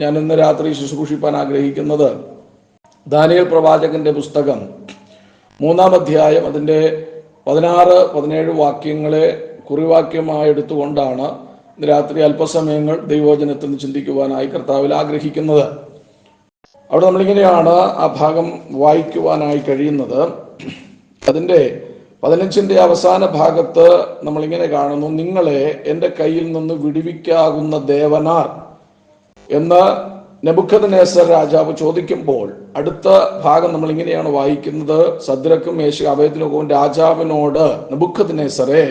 ഞാൻ ഇന്ന് രാത്രി ശുശ്രൂഷിപ്പാൻ ആഗ്രഹിക്കുന്നത് ദാനിയേൽ പ്രവാചകന്റെ പുസ്തകം 3-ാം അധ്യായം അതിൻ്റെ 16-17 വാക്യങ്ങളെ കുറിവാക്യമായി എടുത്തുകൊണ്ടാണ് ഇന്ന് രാത്രി അല്പസമയങ്ങൾ ദൈവവചനത്തിൽ നിന്ന് ചിന്തിക്കുവാനായി കർത്താവിൽ ആഗ്രഹിക്കുന്നത്. അവിടെ നമ്മളിങ്ങനെയാണ് ആ ഭാഗം വായിക്കുവാനായി കഴിയുന്നത്. അതിൻ്റെ 15ന്റെ അവസാന ഭാഗത്ത് നമ്മളിങ്ങനെ കാണുന്നു, നിങ്ങളെ എൻ്റെ കയ്യിൽ നിന്ന് വിടുവിക്കാകുന്ന ദേവനാർ എന്ന് നെബൂഖദ്നേസർ രാജാവ് ചോദിക്കുമ്പോൾ അടുത്ത ഭാഗം നമ്മൾ ഇങ്ങനെയാണ് വായിക്കുന്നത്. സദ്രക്കും മേശക്കും അബേദ്നെഗോവും രാജാവിനോട്, നെബൂഖദ്നേസറേ,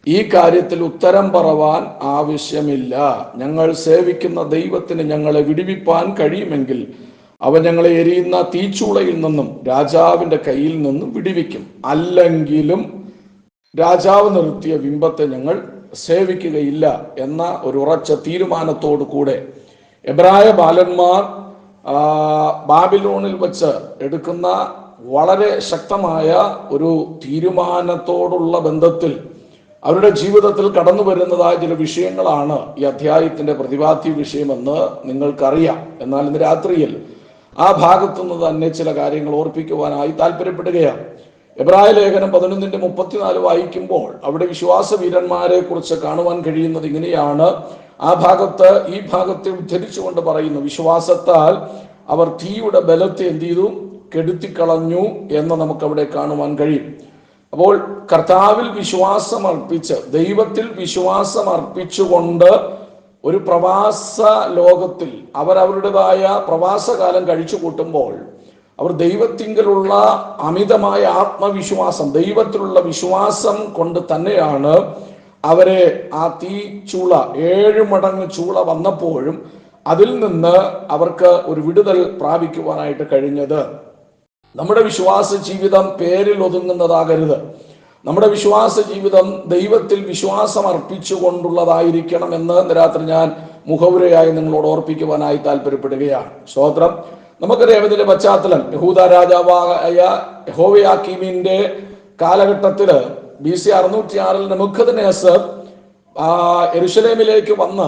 ഈ കാര്യത്തിൽ ഉത്തരം പറവാൻ ആവശ്യമില്ല. ഞങ്ങൾ സേവിക്കുന്ന ദൈവത്തിന് ഞങ്ങളെ വിടുവിപ്പാൻ കഴിയുമെങ്കിൽ അവൻ ഞങ്ങളെ എരിയുന്ന തീച്ചൂളയിൽ നിന്നും രാജാവിന്റെ കയ്യിൽ നിന്നും വിടുവിക്കും. അല്ലെങ്കിലും രാജാവ് നിർത്തിയ ബിംബത്തെ ഞങ്ങൾ സേവിക്കുകയില്ല എന്ന ഒരു ഉറച്ച തീരുമാനത്തോടു കൂടെ എബ്രായ ബാലന്മാർ ബാബിലോണിൽ വെച്ച് എടുക്കുന്ന വളരെ ശക്തമായ ഒരു തീരുമാനത്തോടുള്ള ബന്ധത്തിൽ അവരുടെ ജീവിതത്തിൽ കടന്നു വരുന്നതായ ചില വിഷയങ്ങളാണ് ഈ അധ്യായത്തിന്റെ പ്രതിപാദ്യ വിഷയമെന്ന് നിങ്ങൾക്കറിയാം. എന്നാൽ ഇന്ന് രാത്രിയിൽ ആ ഭാഗത്തുനിന്ന് തന്നെ ചില കാര്യങ്ങൾ ഓർപ്പിക്കുവാനായി താല്പര്യപ്പെടുകയാണ്. എബ്രായ ലേഖനം 11:34 വായിക്കുമ്പോൾ അവിടെ വിശ്വാസ വീരന്മാരെ കുറിച്ച് കാണുവാൻ കഴിയുന്നത് ഇങ്ങനെയാണ്. ആ ഭാഗത്ത് ഈ ഭാഗത്തെ ഉദ്ധരിച്ചുകൊണ്ട് പറയുന്നു, വിശ്വാസത്താൽ അവർ തീയുടെ ബലത്തെ എന്ത് ചെയ്തു, കെടുത്തിക്കളഞ്ഞു എന്ന് നമുക്കവിടെ കാണുവാൻ കഴിയും. അപ്പോൾ കർത്താവിൽ വിശ്വാസം അർപ്പിച്ച്, ദൈവത്തിൽ വിശ്വാസം അർപ്പിച്ചുകൊണ്ട് ഒരു പ്രവാസ ലോകത്തിൽ അവരവരുടേതായ പ്രവാസകാലം കഴിച്ചു കൂട്ടുമ്പോൾ അവർ ദൈവത്തിങ്കലുള്ള അമിതമായ ആത്മവിശ്വാസം, ദൈവത്തിലുള്ള വിശ്വാസം കൊണ്ട് തന്നെയാണ് അവരെ ആ തീച്ചൂള 7 മടങ്ങ് ചൂള വന്നപ്പോഴും അതിൽ നിന്ന് അവർക്ക് ഒരു വിടുതൽ പ്രാപിക്കുവാനായിട്ട് കഴിഞ്ഞത്. നമ്മുടെ വിശ്വാസ ജീവിതം പേരിൽ ഒതുങ്ങുന്നതാകരുത്. നമ്മുടെ വിശ്വാസ ജീവിതം ദൈവത്തിൽ വിശ്വാസം അർപ്പിച്ചുകൊണ്ടുള്ളതായിരിക്കണം എന്ന് രാത്രി ഞാൻ മുഖവുരയായി നിങ്ങളോട് ഓർപ്പിക്കുവാനായി താല്പര്യപ്പെടുകയാണ്. സ്തോത്രം. നമുക്കറിയാം ഇതിന്റെ പശ്ചാത്തലം. യഹൂദ രാജാവായ യഹോവയാക്കീമിന്റെ കാലഘട്ടത്തില് BC 606 നെബൂഖദ്നേസർ യെരൂശലേമിലേക്ക് വന്ന്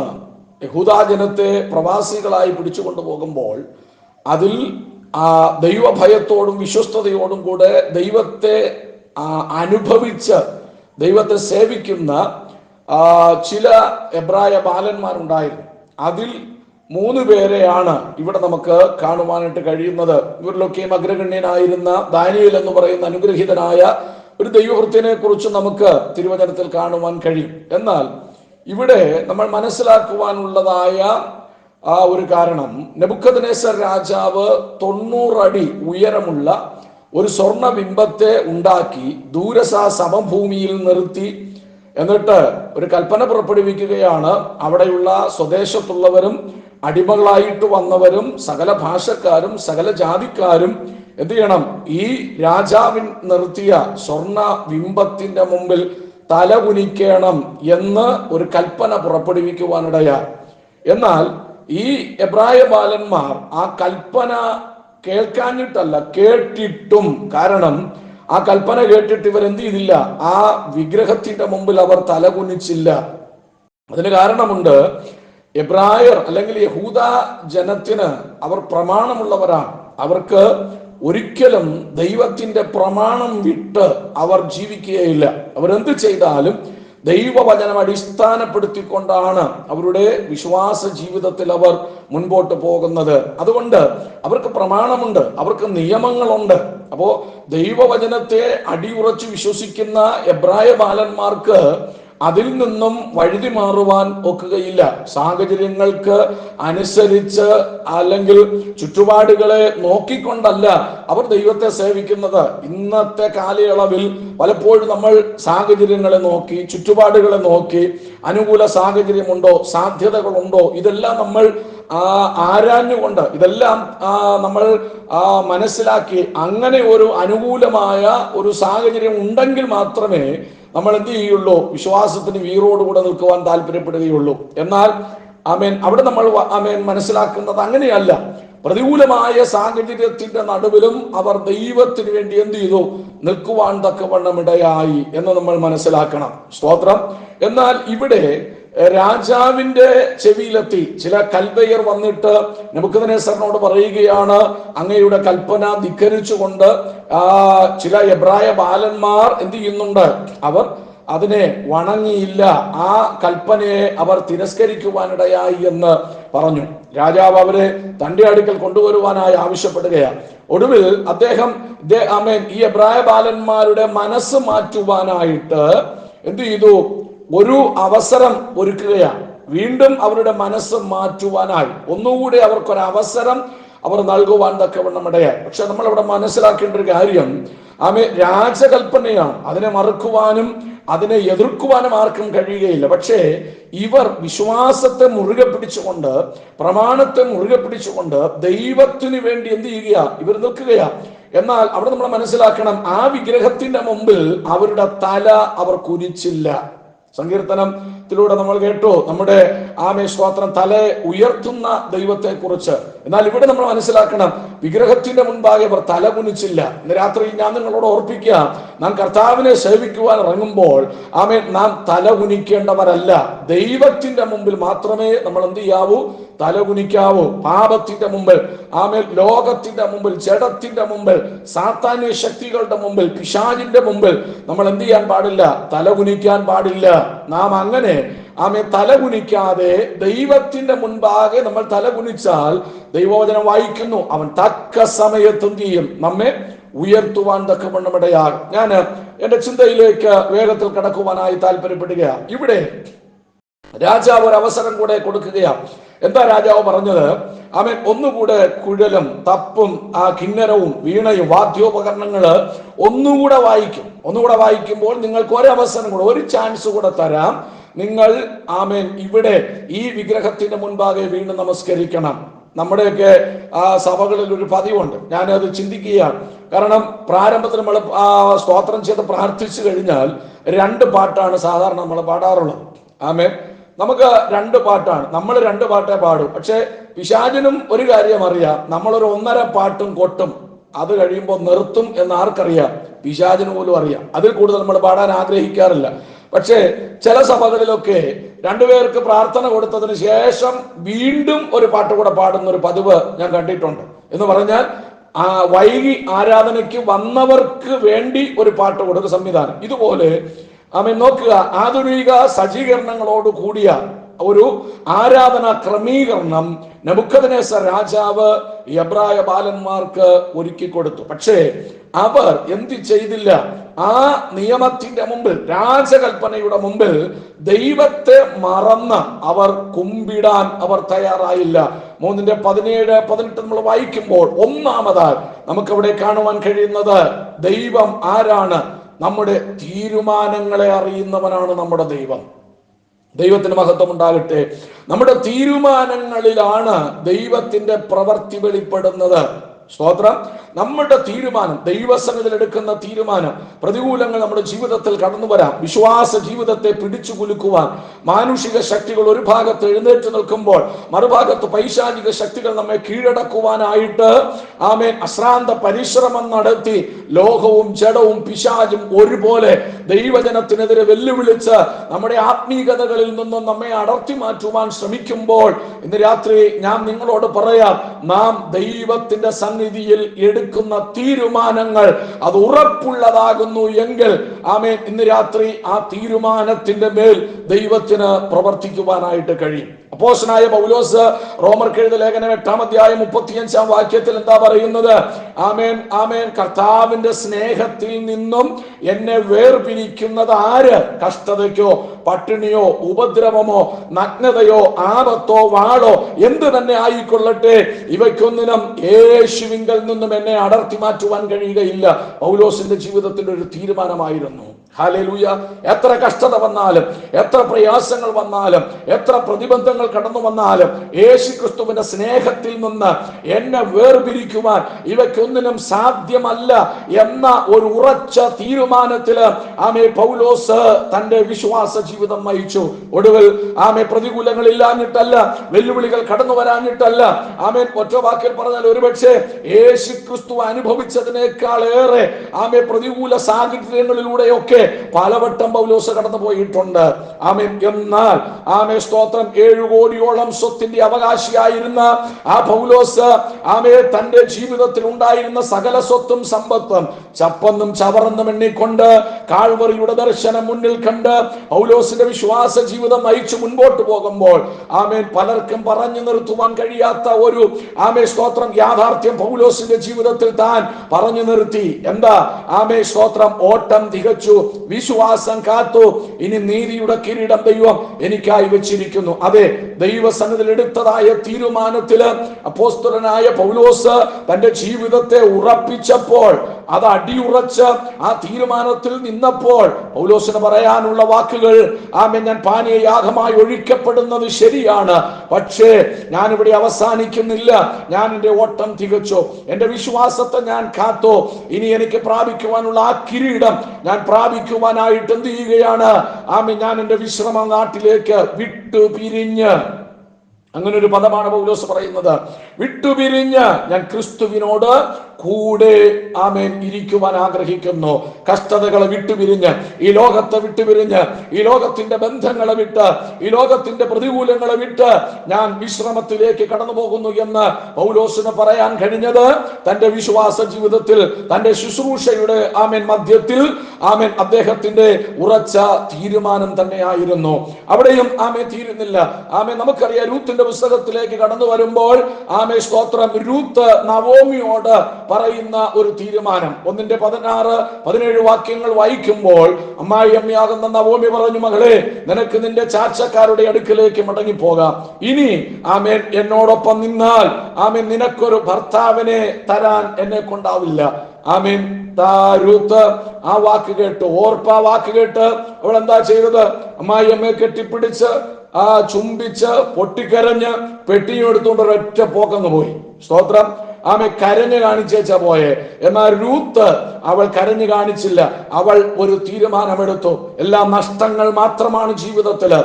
യഹൂദ ജനത്തെ പ്രവാസികളായി പിടിച്ചുകൊണ്ടു പോകുമ്പോൾ അതിൽ ദൈവഭയത്തോടും വിശ്വസ്തയോടും കൂടെ ദൈവത്തെ അനുഭവിച്ച് ദൈവത്തെ സേവിക്കുന്ന ചില എബ്രായ ബാലന്മാരുണ്ടായിരുന്നു. അതിൽ 3 പേരെയാണ് ഇവിടെ നമുക്ക് കാണുവാനായിട്ട് കഴിയുന്നത്. ഇവരിലൊക്കെയും അഗ്രഗണ്യനായിരുന്ന ദാനിയേൽ എന്ന് പറയുന്ന അനുഗ്രഹീതനായ ഒരു ദൈവവൃത്തിനെ കുറിച്ച് നമുക്ക് തിരുവചനത്തിൽ കാണുവാൻ കഴിയും. എന്നാൽ ഇവിടെ നമ്മൾ മനസ്സിലാക്കുവാനുള്ളതായ ആ ഒരു കാരണം, നെബൂഖദ്നേസർ രാജാവ് 90 അടി ഉയരമുള്ള ഒരു സ്വർണ്ണ ബിംബത്തെ ഉണ്ടാക്കി ദൂരസാ സമഭൂമിയിൽ നിർത്തി എന്നിട്ട് ഒരു കൽപ്പന പുറപ്പെടുവിക്കുകയാണ്. അവിടെയുള്ള സ്വദേശത്തുള്ളവരും അടിമകളായിട്ട് വന്നവരും സകല ഭാഷക്കാരും സകല ജാതിക്കാരും എന്ത് ചെയ്യണം, ഈ രാജാവിൻ നിർത്തിയ സ്വർണ്ണ ബിംബത്തിന്റെ മുമ്പിൽ തല കുനിക്കണം എന്ന് ഒരു കൽപ്പന പുറപ്പെടുവിക്കുവാനിടയായി. എന്നാൽ ഈ എബ്രായ ബാലന്മാർ ആ കൽപ്പന കേൾക്കാഞ്ഞിട്ടല്ല, കേട്ടിട്ടും, കാരണം ആ കൽപ്പന കേട്ടിട്ട് ഇവർ എന്ത് ചെയ്തില്ല, ആ വിഗ്രഹത്തിന്റെ മുമ്പിൽ അവർ തലകുനിച്ചില്ല. അതിന് കാരണമുണ്ട്. എബ്രായർ അല്ലെങ്കിൽ യഹൂദ ജനത്തിന് അവർ പ്രമാണമുള്ളവരാണ്. അവർക്ക് ഒരിക്കലും ദൈവത്തിന്റെ പ്രമാണം വിട്ട് അവർ ജീവിക്കുകയില്ല. അവരെന്ത് ചെയ്താലും ദൈവവചനം അടിസ്ഥാനപ്പെടുത്തിക്കൊണ്ടാണ് അവരുടെ വിശ്വാസ ജീവിതത്തിൽ അവർ മുൻപോട്ട് പോകുന്നത്. അതുകൊണ്ട് അവർക്ക് പ്രമാണമുണ്ട്, അവർക്ക് നിയമങ്ങളുണ്ട്. അപ്പോ ദൈവവചനത്തെ അടിയുറച്ച് വിശ്വസിക്കുന്ന എബ്രായ ബാലന്മാർക്ക് അതിൽ നിന്നും വഴുതി മാറുവാൻ ഒക്കുകയില്ല. സാഹചര്യങ്ങൾക്ക് അനുസരിച്ച് അല്ലെങ്കിൽ ചുറ്റുപാടുകളെ നോക്കിക്കൊണ്ടല്ല അവർ ദൈവത്തെ സേവിക്കുന്നത്. ഇന്നത്തെ കാലയളവിൽ പലപ്പോഴും നമ്മൾ സാഹചര്യങ്ങളെ നോക്കി, ചുറ്റുപാടുകളെ നോക്കി, അനുകൂല സാഹചര്യമുണ്ടോ, സാധ്യതകളുണ്ടോ, ഇതെല്ലാം നമ്മൾ ആരാഞ്ഞുകൊണ്ട്, ഇതെല്ലാം നമ്മൾ മനസ്സിലാക്കി അങ്ങനെ ഒരു അനുകൂലമായ ഒരു സാഹചര്യം ഉണ്ടെങ്കിൽ മാത്രമേ നമ്മൾ എന്ത് ചെയ്യുള്ളൂ, വിശ്വാസത്തിന് വീറോടുകൂടെ നിൽക്കുവാൻ താല്പര്യപ്പെടുകയുള്ളൂ. എന്നാൽ അവിടെ നമ്മൾ മനസ്സിലാക്കുന്നത് അങ്ങനെയല്ല. പ്രതികൂലമായ സാഹചര്യത്തിന്റെ നടുവിലും അവർ ദൈവത്തിന് വേണ്ടി എന്ത് ചെയ്തു, നിൽക്കുവാൻ തക്കവണ്ണം ഇടയായി എന്ന് നമ്മൾ മനസ്സിലാക്കണം. സ്തോത്രം. എന്നാൽ ഇവിടെ രാജാവിന്റെ ചെവിയിലെത്തി. ചില കൽദയർ വന്നിട്ട് നെബൂഖദ്നേസറിനോട് പറയുകയാണ്, അങ്ങയുടെ കൽപ്പന ധിക്കരിച്ചുകൊണ്ട് ചില എബ്രായ ബാലന്മാർ എന്ത് ചെയ്യുന്നുണ്ട്, അവർ അതിനെ വണങ്ങിയില്ല, ആ കൽപ്പനയെ അവർ തിരസ്കരിക്കുവാനിടയായി എന്ന് പറഞ്ഞു. രാജാവ് അവരെ തന്റെ അടുക്കൽ കൊണ്ടുവരുവാനായി ആവശ്യപ്പെടുകയാണ്. ഒടുവിൽ അദ്ദേഹം ഈ എബ്രായ ബാലന്മാരുടെ മനസ്സ് മാറ്റുവാനായിട്ട് എന്ത് ചെയ്തു, ഒരു അവസരം ഒരുക്കുകയാണ്. വീണ്ടും അവരുടെ മനസ്സ് മാറ്റുവാനായി ഒന്നുകൂടി അവർക്കൊരു അവസരം അവർ നൽകുവാൻ തക്കവണ്ണം ഇടയായി. പക്ഷെ നമ്മൾ അവിടെ മനസ്സിലാക്കേണ്ട ഒരു കാര്യം, രാജകൽപ്പനയാണ്, അതിനെ മറുക്കുവാനും അതിനെ എതിർക്കുവാനും ആർക്കും കഴിയുകയില്ല. പക്ഷേ ഇവർ വിശ്വാസത്തെ മുറുകെ പിടിച്ചുകൊണ്ട്, പ്രമാണത്തെ മുറുകെ പിടിച്ചുകൊണ്ട് ദൈവത്തിന് വേണ്ടി എന്ത് ചെയ്യുക, ഇവർ നിൽക്കുകയാ. എന്നാൽ അവിടെ നമ്മൾ മനസ്സിലാക്കണം, ആ വിഗ്രഹത്തിന്റെ മുമ്പിൽ അവരുടെ തല അവർ കുനിച്ചില്ല. സങ്കീർത്തനത്തിലൂടെ നമ്മൾ കേട്ടു നമ്മുടെ സ്തോത്രം, തല ഉയർത്തുന്ന ദൈവത്തെ കുറിച്ച്. എന്നാൽ ഇവിടെ നമ്മൾ മനസ്സിലാക്കണം, വിഗ്രഹത്തിന്റെ മുൻപാകെ അവർ തല കുനിച്ചില്ല. ഇന്ന് രാത്രി ഞാൻ നിങ്ങളോട് ഓർപ്പിക്കുക, നാം കർത്താവിനെ സേവിക്കുവാൻ ഇറങ്ങുമ്പോൾ നാം തല കുനിക്കേണ്ടവരല്ല. ദൈവത്തിന്റെ മുമ്പിൽ മാത്രമേ നമ്മൾ എന്ത് ചെയ്യാവൂ, തല കുനിക്കാവൂ. പാപത്തിന്റെ മുമ്പിൽ, ലോകത്തിന്റെ മുമ്പിൽ, ജഡത്തിന്റെ മുമ്പിൽ, സാത്താന്യ ശക്തികളുടെ മുമ്പിൽ, പിശാചിന്റെ മുമ്പിൽ നമ്മൾ എന്ത് ചെയ്യാൻ പാടില്ല, തല കുനിക്കാൻ പാടില്ല. നാം അങ്ങനെ തല കുനിക്കാതെ ദൈവത്തിന്റെ മുൻപാകെ നമ്മൾ തല കുനിച്ചാൽ, ദൈവവചനം വായിക്കുന്നു, അവൻ തക്ക സമയത്ത് എന്ത് ചെയ്യും, നമ്മെ ഉയർത്തുവാൻ തക്കവണ്ണം ഇടയാകും. ഞാൻ എന്റെ ചിന്തയിലേക്ക് വേഗത്തിൽ കടക്കുവാനായി താല്പര്യപ്പെടുകയാണ്. ഇവിടെ രാജാവ് ഒരു അവസരം കൂടെ കൊടുക്കുകയാണ്. എന്താ രാജാവ് പറഞ്ഞത്? ഒന്നുകൂടെ കുഴലും തപ്പും കിന്നരവും വീണയും വാദ്യോപകരണങ്ങള് ഒന്നുകൂടെ വായിക്കും. ഒന്നുകൂടെ വായിക്കുമ്പോൾ നിങ്ങൾക്ക് ഒരവസരം കൂടെ, ഒരു ചാൻസ് കൂടെ തരാം. നിങ്ങൾ ഇവിടെ ഈ വിഗ്രഹത്തിന്റെ മുൻപാകെ വീണ്ടും നമസ്കരിക്കണം. നമ്മുടെയൊക്കെ സഭകളിൽ ഒരു പതിവുണ്ട്. ഞാനത് ചിന്തിക്കുകയാണ്. കാരണം പ്രാരംഭത്തിൽ നമ്മൾ സ്തോത്രം ചെയ്ത് പ്രാർത്ഥിച്ചു കഴിഞ്ഞാൽ 2 പാട്ടാണ് സാധാരണ നമ്മൾ പാടാറുള്ളത്. നമുക്ക് 2 പാട്ടാണ്, നമ്മൾ 2 പാട്ടേ പാടും. പക്ഷെ പിശാചിനും ഒരു കാര്യം അറിയാം, നമ്മളൊരു 1.5 പാട്ടും കൊട്ടും, അത് കഴിയുമ്പോൾ നിർത്തും എന്ന് ആർക്കറിയാം? പിശാചിന് പോലും അറിയാം. അതിൽ കൂടുതൽ നമ്മൾ പാടാൻ ആഗ്രഹിക്കാറില്ല. പക്ഷേ ചില സഭകളിലൊക്കെ 2 പേർക്ക് പ്രാർത്ഥന കൊടുത്തതിന് ശേഷം വീണ്ടും ഒരു പാട്ട് കൂടെ പാടുന്ന ഒരു പതിവ് ഞാൻ കണ്ടിട്ടുണ്ട്. എന്ന് പറഞ്ഞാൽ വൈകി ആരാധനയ്ക്ക് വന്നവർക്ക് വേണ്ടി ഒരു പാട്ട് കൊടുക്കുന്ന സംവിധാനം. ഇതുപോലെ നോക്കുക, ആധുനിക സജ്ജീകരണങ്ങളോട് കൂടിയ ഒരു ആരാധന ക്രമീകരണം നെബൂഖദ്നേസർ രാജാവ് എബ്രായ ബാലന്മാർക്ക് ഒരുക്കി കൊടുത്തു. പക്ഷേ അവർ എന്ത് ചെയ്തില്ല? ആ നിയമത്തിന്റെ മുമ്പിൽ, രാജകൽപ്പനയുടെ മുമ്പിൽ ദൈവത്തെ മറന്ന് അവർ കുമ്പിടാൻ അവർ തയ്യാറായില്ല. 3:17-18 നമ്മൾ വായിക്കുമ്പോൾ ഒന്നാമതായി നമുക്കവിടെ കാണുവാൻ കഴിയുന്നത്, ദൈവം ആരാണ്? നമ്മുടെ തീരുമാനങ്ങളെ അറിയുന്നവനാണ് നമ്മുടെ ദൈവം. ദൈവത്തിന് മഹത്വം ഉണ്ടാകട്ടെ. നമ്മുടെ തീരുമാനങ്ങളിലാണ് ദൈവത്തിന്റെ പ്രവൃത്തി വെളിപ്പെടുന്നത്. സ്തോത്രം. നമ്മുടെ തീരുമാനം, ദൈവസന്നിധിയിൽ എടുക്കുന്ന തീരുമാനം, പ്രതികൂലങ്ങൾ നമ്മുടെ ജീവിതത്തിൽ കടന്നു വരാം. വിശ്വാസ ജീവിതത്തെ പിടിച്ചു കുലുക്കുവാൻ മാനുഷിക ശക്തികൾ ഒരു ഭാഗത്ത് എഴുന്നേറ്റ് നിൽക്കുമ്പോൾ, മറുഭാഗത്ത് പൈശാചിക ശക്തികൾ നമ്മെ കീഴടക്കുവാനായിട്ട് അശ്രാന്ത പരിശ്രമം നടത്തി ലോകവും ജഡവും പിശാചും ഒരുപോലെ ദൈവജനത്തിനെതിരെ വെല്ലുവിളിച്ച് നമ്മുടെ ആത്മീകതകളിൽ നിന്നും നമ്മെ അടർത്തി മാറ്റുവാൻ ശ്രമിക്കുമ്പോൾ, ഇന്ന് രാത്രി ഞാൻ നിങ്ങളോട് പറയാം, നാം ദൈവത്തിന്റെ സന്നിധിയിൽ എടുക്കുന്ന തീരുമാനങ്ങൾ അത് ഉറപ്പുള്ളതാകുന്നു എങ്കിൽ ഇന്ന് രാത്രി ആ തീരുമാനത്തിന്റെ മേൽ ദൈവത്തിന് പ്രവർത്തിക്കുവാനായിട്ട് കഴിയും. അപ്പോസ്തലനായ പൗലോസ് റോമർക്ക് എഴുതിയ ലേഖനം 8:35 എന്താ പറയുന്നത്? കർത്താവിന്റെ സ്നേഹത്തിൽ നിന്നും എന്നെ വേർപിരിക്കുന്നത് ആര്? കഷ്ടതയ്ക്കോ പട്ടിണിയോ ഉപദ്രവമോ നഗ്നതയോ ആപത്തോ വാളോ എന്ത് തന്നെ ആയിക്കൊള്ളട്ടെ, ഇവയ്ക്കൊന്നിനും യേശുവിങ്കൽ നിന്നും എന്നെ അടർത്തി മാറ്റുവാൻ കഴിയുകയില്ല. പൗലോസിന്റെ ജീവിതത്തിന്റെ ഒരു തീരുമാനമായിരുന്നു. ഹല്ലേലൂയ. എത്ര കഷ്ടത വന്നാലും, എത്ര പ്രയാസങ്ങൾ വന്നാലും, എത്ര പ്രതിബന്ധങ്ങൾ കടന്നു വന്നാലും, യേശുക്രിസ്തുവിന്റെ സ്നേഹത്തിൽ നിന്ന് എന്നെ വേർപിരിക്കുവാൻ ഇവയ്ക്കൊന്നിനും സാധ്യമല്ല എന്ന ഒരു ഉറച്ച തീരുമാനത്തില് പൗലോസ് തന്റെ വിശ്വാസ ജീവിതം നയിച്ചു. ഒടുവിൽ പ്രതികൂലങ്ങൾ ഇല്ലാഞ്ഞിട്ടല്ല, വെല്ലുവിളികൾ കടന്നു വരാഞ്ഞിട്ടല്ല, ഒറ്റ വാക്കിൽ പറഞ്ഞാൽ ഒരുപക്ഷെ യേശുക്രിസ്തു അനുഭവിച്ചതിനേക്കാൾ ഏറെ പ്രതികൂല സാഹചര്യങ്ങളിലൂടെയൊക്കെ പലവട്ടം പൗലോസ് കടന്നു പോയിട്ടുണ്ട്. ആമേൻ. എന്നാൽ സ്തോത്രം 7 കോടിയോളം സ്വത്തിന്റെ അവകാശിയായിരുന്ന ആ പൗലോസ് തന്റെ ജീവിതത്തിൽ ഉണ്ടായിരുന്ന സകല സ്വത്തും സമ്പത്തും ചപ്പന്നും ചവറന്നും എണ്ണിക്കൊണ്ട് കാൽവറിയുടെ ദർശനം മുന്നിൽ കണ്ട് പൗലോസിന്റെ വിശ്വാസ ജീവിതം നയിച്ചു മുൻപോട്ട് പോകുമ്പോൾ പലർക്കും പറഞ്ഞു നിർത്തുവാൻ കഴിയാത്ത ഒരു സ്തോത്രം യാഥാർത്ഥ്യം പൗലോസിന്റെ ജീവിതത്തിൽ താൻ പറഞ്ഞു നിർത്തി. എന്താ? സ്തോത്രം ഓട്ടം തികച്ചു, വിശ്വാസം കാത്തു, ഇനി നീതിയുടെ കിരീടം ദൈവം എനിക്കായി വെച്ചിരിക്കുന്നു. അതെ, ദൈവസന്നിധിയിൽ എടുത്തതായ തീരുമാനത്തിൽ അപ്പോസ്തലനായ പൗലോസ് തന്റെ ജീവിതത്തെ ഉറപ്പിച്ചപ്പോൾ, അത് അടിയുറച്ച് ആ തീരുമാനത്തിൽ നിന്നപ്പോൾ പൗലോസിന് പറയാനുള്ള വാക്കുകൾ, ഞാൻ പാനീയയാഗമായി ഒഴിക്കപ്പെടുന്നത് ശരിയാണ്, പക്ഷേ ഞാനിവിടെ അവസാനിക്കുന്നില്ല. ഞാൻ എന്റെ ഓട്ടം തികച്ചു, എന്റെ വിശ്വാസത്തെ ഞാൻ കാത്തു, ഇനി എനിക്ക് പ്രാപിക്കുവാനുള്ള ആ കിരീടം ഞാൻ പ്രാപിക്കുവാനായിട്ട് എന്ത് ചെയ്യുകയാണ്? ഞാൻ എന്റെ വിശ്രമ നാട്ടിലേക്ക് വിട്ടുപിരിഞ്ഞ്, അങ്ങനെ ഒരു പദമാണ് പൗലോസ് പറയുന്നത്, വിട്ടുപിരിഞ്ഞ് ഞാൻ ക്രിസ്തുവിനോട് കൂടെ ഇരിക്കുവാൻ ആഗ്രഹിക്കുന്നു. കഷ്ടതകളെ വിട്ടുപിരിഞ്ഞ്, ഈ ലോകത്തെ വിട്ടുപിരിഞ്ഞ്, ഈ ലോകത്തിന്റെ ബന്ധങ്ങളെ വിട്ട്, ഈ ലോകത്തിന്റെ പ്രതികൂലങ്ങളെ വിട്ട് ഞാൻ വിശ്രമത്തിലേക്ക് കടന്നു പോകുന്നു എന്ന് പൗലോസിന് പറയാൻ കഴിഞ്ഞത് തന്റെ വിശ്വാസ ജീവിതത്തിൽ, തന്റെ ശുശ്രൂഷയുടെ മധ്യത്തിൽ അദ്ദേഹത്തിന്റെ ഉറച്ച തീരുമാനം തന്നെയായിരുന്നു. അവിടെയും തീരുന്നില്ല. നമുക്കറിയാം, രൂത്തിന്റെ പുസ്തകത്തിലേക്ക് കടന്നു വരുമ്പോൾ സ്തോത്രം രൂത്ത് നവോമിയോട് പറയുന്ന ഒരു തീരുമാനം 1:16-17 വാക്യങ്ങൾ വായിക്കുമ്പോൾ, അമ്മായി അമ്മയാകുന്ന നവോമി പറഞ്ഞു, മകളെ, നിനക്ക് നിന്റെ ചാച്ചക്കാരുടെ അടുക്കിലേക്ക് മടങ്ങിപ്പോകാം. ഇനി എന്നോടൊപ്പം നിന്നാൽ നിനക്കൊരു ഭർത്താവിനെ തരാൻ എന്നെ കൊണ്ടാവില്ല. രൂത്ത് ആ വാക്ക് കേട്ട്, ഓർപ്പ വാക്ക് കേട്ട് അവൾ എന്താ ചെയ്തത്? അമ്മായി അമ്മയെ കെട്ടിപ്പിടിച്ച് ചുംബിച്ച് പൊട്ടിക്കരഞ്ഞ് പെട്ടിയും എടുത്തുകൊണ്ട് ഒരൊറ്റ പോക്കങ്ങ് പോയി. സ്തോത്രം. കരഞ്ഞു കാണിച്ചേച്ച പോയെ. എന്നാൽ രൂത്ത് അവൾ കരഞ്ഞു കാണിച്ചില്ല. അവൾ ഒരു തീരുമാനമെടുത്തു. എല്ലാ നഷ്ടങ്ങൾ മാത്രമാണ് ജീവിതത്തില്.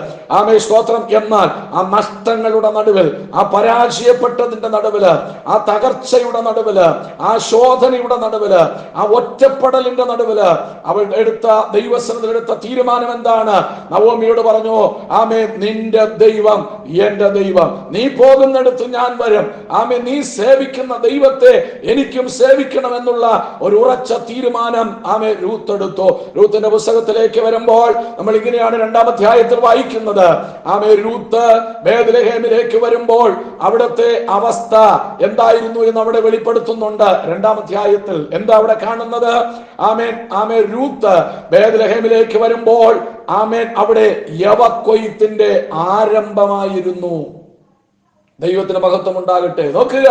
സ്തോത്രം. എന്നാൽ ആ നഷ്ടങ്ങളുടെ നടുവിൽ, ആ പരാജയപ്പെട്ടതിന്റെ നടുവില്, ആ തകർച്ചയുടെ നടുവില്, ആ ശോധനയുടെ നടുവില്, ആ ഒറ്റപ്പെടലിന്റെ നടുവില് അവൾ ദൈവസന്നിധിയിൽ എടുത്ത തീരുമാനം എന്താണ്? നവോമിയോട് പറഞ്ഞു, നിന്റെ ദൈവം എന്റെ ദൈവം, നീ പോകുന്നിടത്ത് ഞാൻ വരും. നീ സേവിക്കുന്ന ദൈവത്തെ എനിക്കും സേവിക്കണമെന്നുള്ള ഒരു ഉറച്ച തീരുമാനം രൂത്ത് എടുത്തു. രൂത്തിന്റെ പുസ്തകത്തിലേക്ക് വരുമ്പോൾ നമ്മൾ ഇങ്ങനെയാണ് 2-ാം അധ്യായത്തിൽ വായിക്കുന്നത്. രൂത്ത് ബേത്ലഹേമിലേക്ക് വരുമ്പോൾ അവിടുത്തെ അവസ്ഥ എന്തായിരുന്നു എന്ന് അവിടെ വെളിപ്പെടുത്തുന്നുണ്ട്. 2-ാം അധ്യായത്തിൽ എന്താ അവിടെ കാണുന്നത്? രൂത്ത് ബേത്ലഹേമിലേക്ക് വരുമ്പോൾ അവിടെ യവക്കൊയ്ത്തിന്റെ ആരംഭമായിരുന്നു. ദൈവത്തിന് മഹത്വം ഉണ്ടാകട്ടെ. നോക്കുക,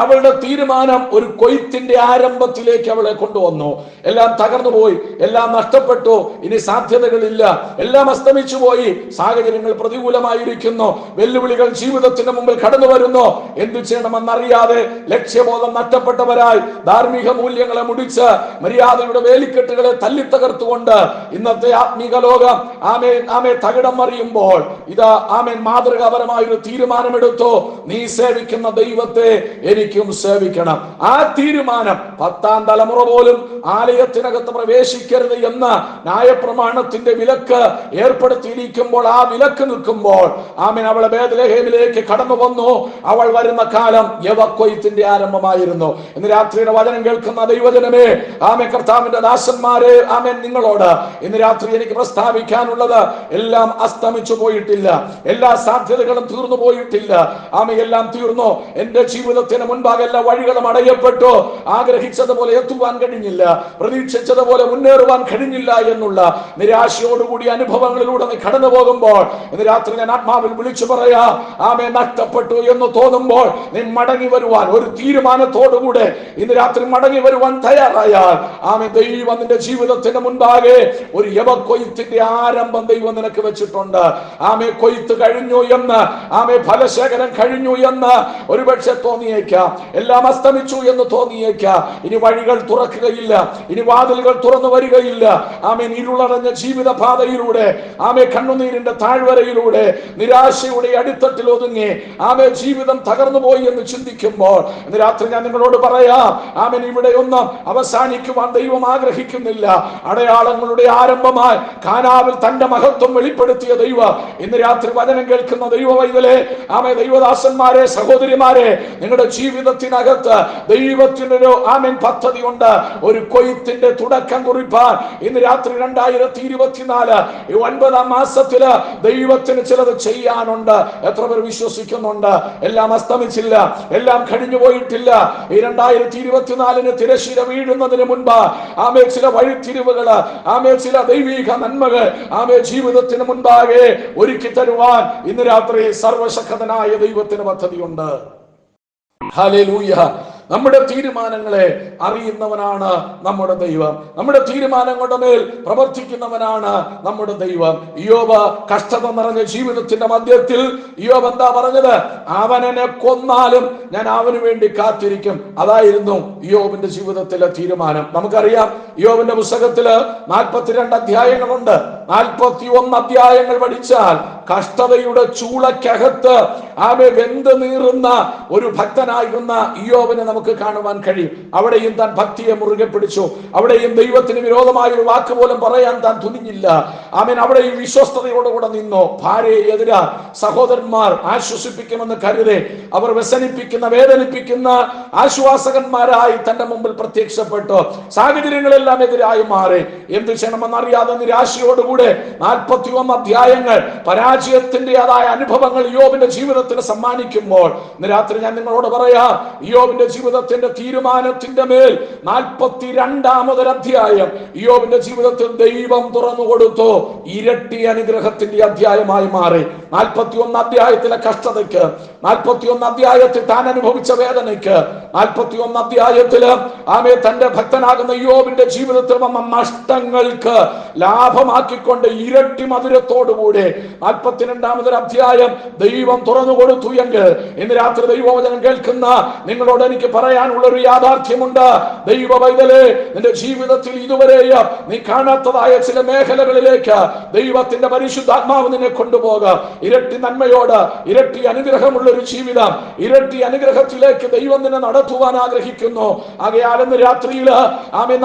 അവളുടെ തീരുമാനം ഒരു കൊയ്ത്തിന്റെ ആരംഭത്തിലേക്ക് അവളെ കൊണ്ടുവന്നു. എല്ലാം തകർന്നു പോയി, എല്ലാം നഷ്ടപ്പെട്ടു, ഇനി സാധ്യതകളില്ല, എല്ലാം അസ്തമിച്ചു പോയി, സാഹചര്യങ്ങൾ പ്രതികൂലമായിരിക്കുന്നു, വെല്ലുവിളികൾ ജീവിതത്തിന് മുമ്പിൽ കടന്നു വരുന്നു. എന്തു ചെയ്യണമെന്നറിയാതെ ലക്ഷ്യബോധം നഷ്ടപ്പെട്ടവരായി ധാർമ്മിക മൂല്യങ്ങളെ മുടിച്ച് മര്യാദയുടെ വേലിക്കെട്ടുകളെ തല്ലിത്തകർത്തുകൊണ്ട് ഇന്നത്തെ ആത്മീക ലോകം തകിടം മറിയുമ്പോൾ ഇതാ മാതൃകാപരമായ ഒരു തീരുമാനമെടുത്തു. നീ സേവിക്കുന്ന ദൈവത്തെ എനിക്കും സേവിക്കണം. ആ തീരുമാനം 10-ാം തലമുറ പോലും ആലയത്തിനകത്ത് പ്രവേശിക്കരുത് എന്ന ന്യായപ്രമാണത്തിന്റെ വിലക്ക് ഏർപ്പെടുത്തിയിരിക്കുമ്പോൾ, ആ വിലക്ക് നിൽക്കുമ്പോൾ അവളെ ബേത്ലഹേമിലേക്ക് കടന്നു വന്നു. അവൾ വരുന്ന കാലം യവക്കൊയ്ത്തിന്റെ ആരംഭമായിരുന്നു. ഇന്ന് രാത്രിയുടെ വചനം കേൾക്കുന്ന ദൈവജനമേ, കർത്താവിന്റെ ദാസന്മാരെ, നിങ്ങളോട് ഇന്ന് രാത്രി എനിക്ക് പ്രസ്താവിക്കാനുള്ളത്, എല്ലാം അസ്തമിച്ചു പോയിട്ടില്ല, എല്ലാ സാധ്യതകളും തീർന്നു പോയിട്ടില്ല. എല്ലാം തീർന്നു. എന്റെ ജീവിതത്തിന് മുൻപാകെ എല്ലാ വഴികളും അടയപ്പെട്ടു. ആഗ്രഹിച്ചതുപോലെ എത്തുവാൻ കഴിഞ്ഞില്ല, പ്രതീക്ഷിച്ചതുപോലെ മുന്നേറുവാൻ കഴിഞ്ഞില്ല എന്നുള്ള നിരാശയോടുകൂടി അനുഭവങ്ങളിലൂടെ നീ കടന്നു പോകുമ്പോൾ ഇന്ന് രാത്രി ഞാൻ ആത്മാവിൽ വിളിച്ചു പറയാ, നഷ്ടപ്പെട്ടു എന്ന് തോന്നുമ്പോൾ നീ മടങ്ങി വരുവാൻ ഒരു തീരുമാനത്തോടുകൂടെ ഇന്ന് രാത്രി മടങ്ങി വരുവാൻ തയ്യാറായാൽ ദൈവം നിന്റെ ജീവിതത്തിന് മുൻപാകെ ഒരു യവക്കൊയ്ത്തിന്റെ ആരംഭം ദൈവം നിനക്ക് വെച്ചിട്ടുണ്ട്. കൊയ്ത്ത് കഴിഞ്ഞു എന്ന്, ഫലശേഖരം കഴിഞ്ഞു എന്ന് ഒരുപക്ഷെ തോന്നിയേക്കാം. തോന്നിയേക്കാം, എല്ലാം അസ്തമിച്ചു എന്ന് തോന്നിയേക്കാം. ഇനി വഴികൾ തുറക്കുകയില്ല, ഇനി വാതിലുകൾ തുറന്നു വരികയില്ല. ആമേൻ. ഇരുളടഞ്ഞ ജീവിത പാതയിലൂടെ, ആമേ കണ്ണുനീരിന്റെ താഴ്വരയിലൂടെ, നിരാശയുടെ അടിത്തട്ടിൽ ഒതുങ്ങി ജീവിതം തകർന്നു പോയി എന്ന് ചിന്തിക്കുമ്പോൾ ഇന്ന് രാത്രി ഞാൻ നിങ്ങളോട് പറയാം, ആമേൻ, ഇവിടെ ഒന്നും അവസാനിക്കുവാൻ ദൈവം ആഗ്രഹിക്കുന്നില്ല. അടയാളങ്ങളുടെ ആരംഭമായി കാനാവിൽ തന്റെ മഹത്വം വെളിപ്പെടുത്തിയ ദൈവം ഇന്ന് രാത്രി വചനം കേൾക്കുന്ന ദൈവ വൈതലേ, ആമേ, ദൈവദാസന്മാരെ, സഹോദരിമാരെ, നിങ്ങളുടെ ജീവിതത്തിനകത്ത് ദൈവത്തിനൊരു ആമേൻ പദ്ധതി ഉണ്ട്. ഒരു കൊയ്ത്തിന്റെ തുടക്കം കുറിപ്പാൻ ഇന്ന് രാത്രി 2024 9ാം മാസത്തില് ദൈവത്തിന് ചിലത് ചെയ്യാനുണ്ട്. എത്ര പേർ വിശ്വസിക്കുന്നുണ്ട്? എല്ലാം അസ്തമിച്ചില്ല, എല്ലാം കഴിഞ്ഞു പോയിട്ടില്ല. ഈ 2024 തിരശ്ശീല വീഴുന്നതിന് മുൻപ് ആമേ ചില വഴിത്തിരിവുകള്, ആമേ ചില ദൈവിക നന്മകൾ ആമേ ജീവിതത്തിന് മുൻപാകെ ഒരുക്കി തരുവാൻ ഇന്ന് രാത്രി സർവശക്തനായ ദൈവത്തിന് പദ്ധതിയുണ്ട്. ഹല്ലേലൂയ. നമ്മുടെ തീരുമാനങ്ങളെ അറിയുന്നവനാണ് നമ്മുടെ ദൈവം. നമ്മുടെ തീരുമാനങ്ങളുടെ മേൽ പ്രവർത്തിക്കുന്നവനാണ് നമ്മുടെ ദൈവം. ഇയ്യോബ് കഷ്ടത നിറഞ്ഞ ജീവിതത്തിന്റെ മധ്യത്തിൽ ഇയ്യോബ് എന്താ പറഞ്ഞത്? അവനെ കൊന്നാലും ഞാൻ അവന് വേണ്ടി കാത്തിരിക്കും. അതായിരുന്നു ഇയ്യോബിന്റെ ജീവിതത്തിലെ തീരുമാനം. നമുക്കറിയാം, ഇയ്യോബിന്റെ പുസ്തകത്തില് 42 അധ്യായങ്ങളുണ്ട്. 41 അധ്യായങ്ങൾ പഠിച്ചാൽ കഷ്ടതയുടെ ചൂളക്കകത്ത് വെന്ത് നീറുന്ന ഒരു ഭക്തനായിരുന്ന ഇയ്യോബിനെ നമുക്ക് കാണുവാൻ കഴിയും. അവിടെയും താൻ ഭക്തിയെ മുറുകെ പിടിച്ചു. അവിടെയും ദൈവത്തിന് വിരോധമായ ഒരു വാക്ക് പോലും പറയാൻ താൻ തുനിഞ്ഞില്ല. അവിടെയും വിശ്വസ്തയോടുകൂടെ നിന്നു. ഭാര്യയെ എതിരാ സഹോദരന്മാർ ആശ്വസിപ്പിക്കുമെന്ന് കരുതി അവർ വ്യസനിപ്പിക്കുന്ന, വേദനിപ്പിക്കുന്ന ആശ്വാസകന്മാരായി തന്റെ മുമ്പിൽ പ്രത്യക്ഷപ്പെട്ടു. സാഹചര്യങ്ങളെല്ലാം എതിരായി മാറി. എന്ത് ചെയ്യണമെന്നറിയാതെ നിരാശയോടുകൂടെ 41 അധ്യായങ്ങൾ പരാജയത്തിൻ്റെതായ അനുഭവങ്ങൾ ഇയ്യോബിന്റെ ജീവിതത്തിന് സമ്മാനിക്കുമ്പോൾ ഇന്ന് രാത്രി ഞാൻ നിങ്ങളോട് പറയാം, ഇയ്യോബിന്റെ ജീവിതത്തിന്റെ തീരുമാനത്തിന്റെ മേൽ 42ാമതൊരു അധ്യായം ഇയ്യോബിന്റെ ജീവിതത്തിൽ ദൈവം തുറന്നു കൊടുത്തു. ഇരട്ടി അനുഗ്രഹത്തിന്റെ അധ്യായമായി മാറി. 41 അധ്യായത്തിലെ കഷ്ടതയ്ക്ക്, 41 അധ്യായത്തിൽ താൻ അനുഭവിച്ച വേദനയ്ക്ക്, 41 അധ്യായത്തില് തന്റെ ഭക്തനാകുന്ന ഇയ്യോബിന്റെ ജീവിതത്തിൽ വന്ന നഷ്ടങ്ങൾക്ക് ലാഭമാക്കിക്കൊണ്ട് ഇരട്ടി മധുരത്തോടുകൂടി 42ാമതൊരു അധ്യായം ദൈവം തുറന്നു കൊടുത്തു എങ്കിൽ ഇന്ന് രാത്രി ദൈവവചനം കേൾക്കുന്ന നിങ്ങളോട് എനിക്ക് പറയാനുള്ള ഒരു യാഥാർത്ഥ്യമുണ്ട്. ദൈവ പൈതലേ, നിന്റെ ജീവിതത്തിൽ ഇതുവരെയും നീ കാണാത്തതായ ചില മേഖലകളിലേക്ക് ദൈവത്തിന്റെ പരിശുദ്ധാത്മാവ് നിന്നെ കൊണ്ടുപോകാം. ഇരട്ടി നന്മയോട്, ഇരട്ടി അനുഗ്രഹമുള്ള ഒരു ജീവിതം, ഇരട്ടി അനുഗ്രഹത്തിലേക്ക് ദൈവം നിന്നെ നടത്തുവാൻ ആഗ്രഹിക്കുന്നു. ആകയാൽ ഇന്ന് രാത്രിയിൽ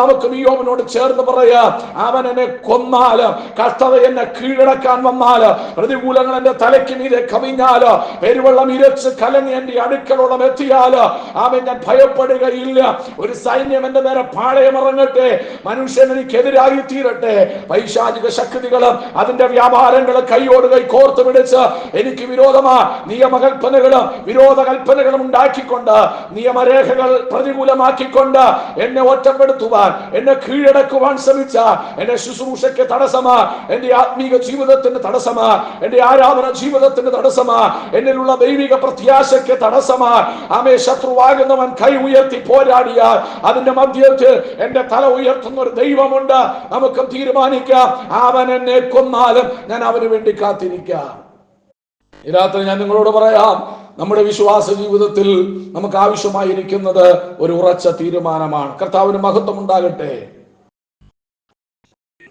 നമുക്ക് ഇയ്യോബിനോട് ചേർന്ന് പറയാം, അവൻ എന്നെ കൊന്നാല്, കഷ്ടത എന്നെ കീഴടക്കാൻ വന്നാല്, പ്രതികൂലങ്ങൾ എന്റെ തലയ്ക്ക് മീതെ കവിഞ്ഞാല്, പെരുവെള്ളം ഇരച്ച് കലങ്ങി എന്റെ അടുക്കളോളം എത്തിയാല് ഞാൻ ഭയപ്പെടുകയില്ല. ഒരു സൈന്യം എന്റെ നേരെ പാളയമിറങ്ങട്ടെ, മനുഷ്യൻ എനിക്കെതിരായി തീരട്ടെ, പൈശാചിക ശക്തികളും അതിന്റെ വ്യാപാരങ്ങളും കൈയോട് കൈ കോർത്ത് പിടിച്ച് എനിക്ക് വിരോധമാ നിയമകൽപ്പനകളും വിരോധ കൽപ്പനകളും ഉണ്ടാക്കിക്കൊണ്ട്, നിയമരേഖകൾ പ്രതികൂലമാക്കിക്കൊണ്ട് എന്നെ ഒറ്റപ്പെടുത്തുവാൻ, എന്നെ കീഴടക്കുവാൻ ശ്രമിച്ച, എന്റെ ശുശ്രൂഷയ്ക്ക് തടസ്സമാ, എന്റെ ആത്മീക ജീവിതത്തിന് തടസ്സമാ, എന്റെ ആരാധന ജീവിതത്തിന് തടസ്സമാ, എന്നിലുള്ള ദൈവിക പ്രത്യാശയ്ക്ക് തടസ്സമാ ശത്രുവാകുന്നവൻ കൈ ഉയർത്തി പോരാടിയാൽ അതിന്റെ മധ്യത്തിൽ എന്റെ തല ഉയർത്തുന്ന ഒരു ദൈവമുണ്ട്. നമുക്ക് തീരുമാനിക്കാം, അവൻ എന്നെ കൊന്നാലും ഞാൻ അവന് വേണ്ടി കാത്തിരിക്കാം. ഈ രാത്രി ഞാൻ നിങ്ങളോട് പറയാം, നമ്മുടെ വിശ്വാസ ജീവിതത്തിൽ നമുക്ക് ആവശ്യമായിരിക്കുന്നത് ഒരു ഉറച്ച തീരുമാനമാണ്. കർത്താവിന് മഹത്വം ഉണ്ടാകട്ടെ.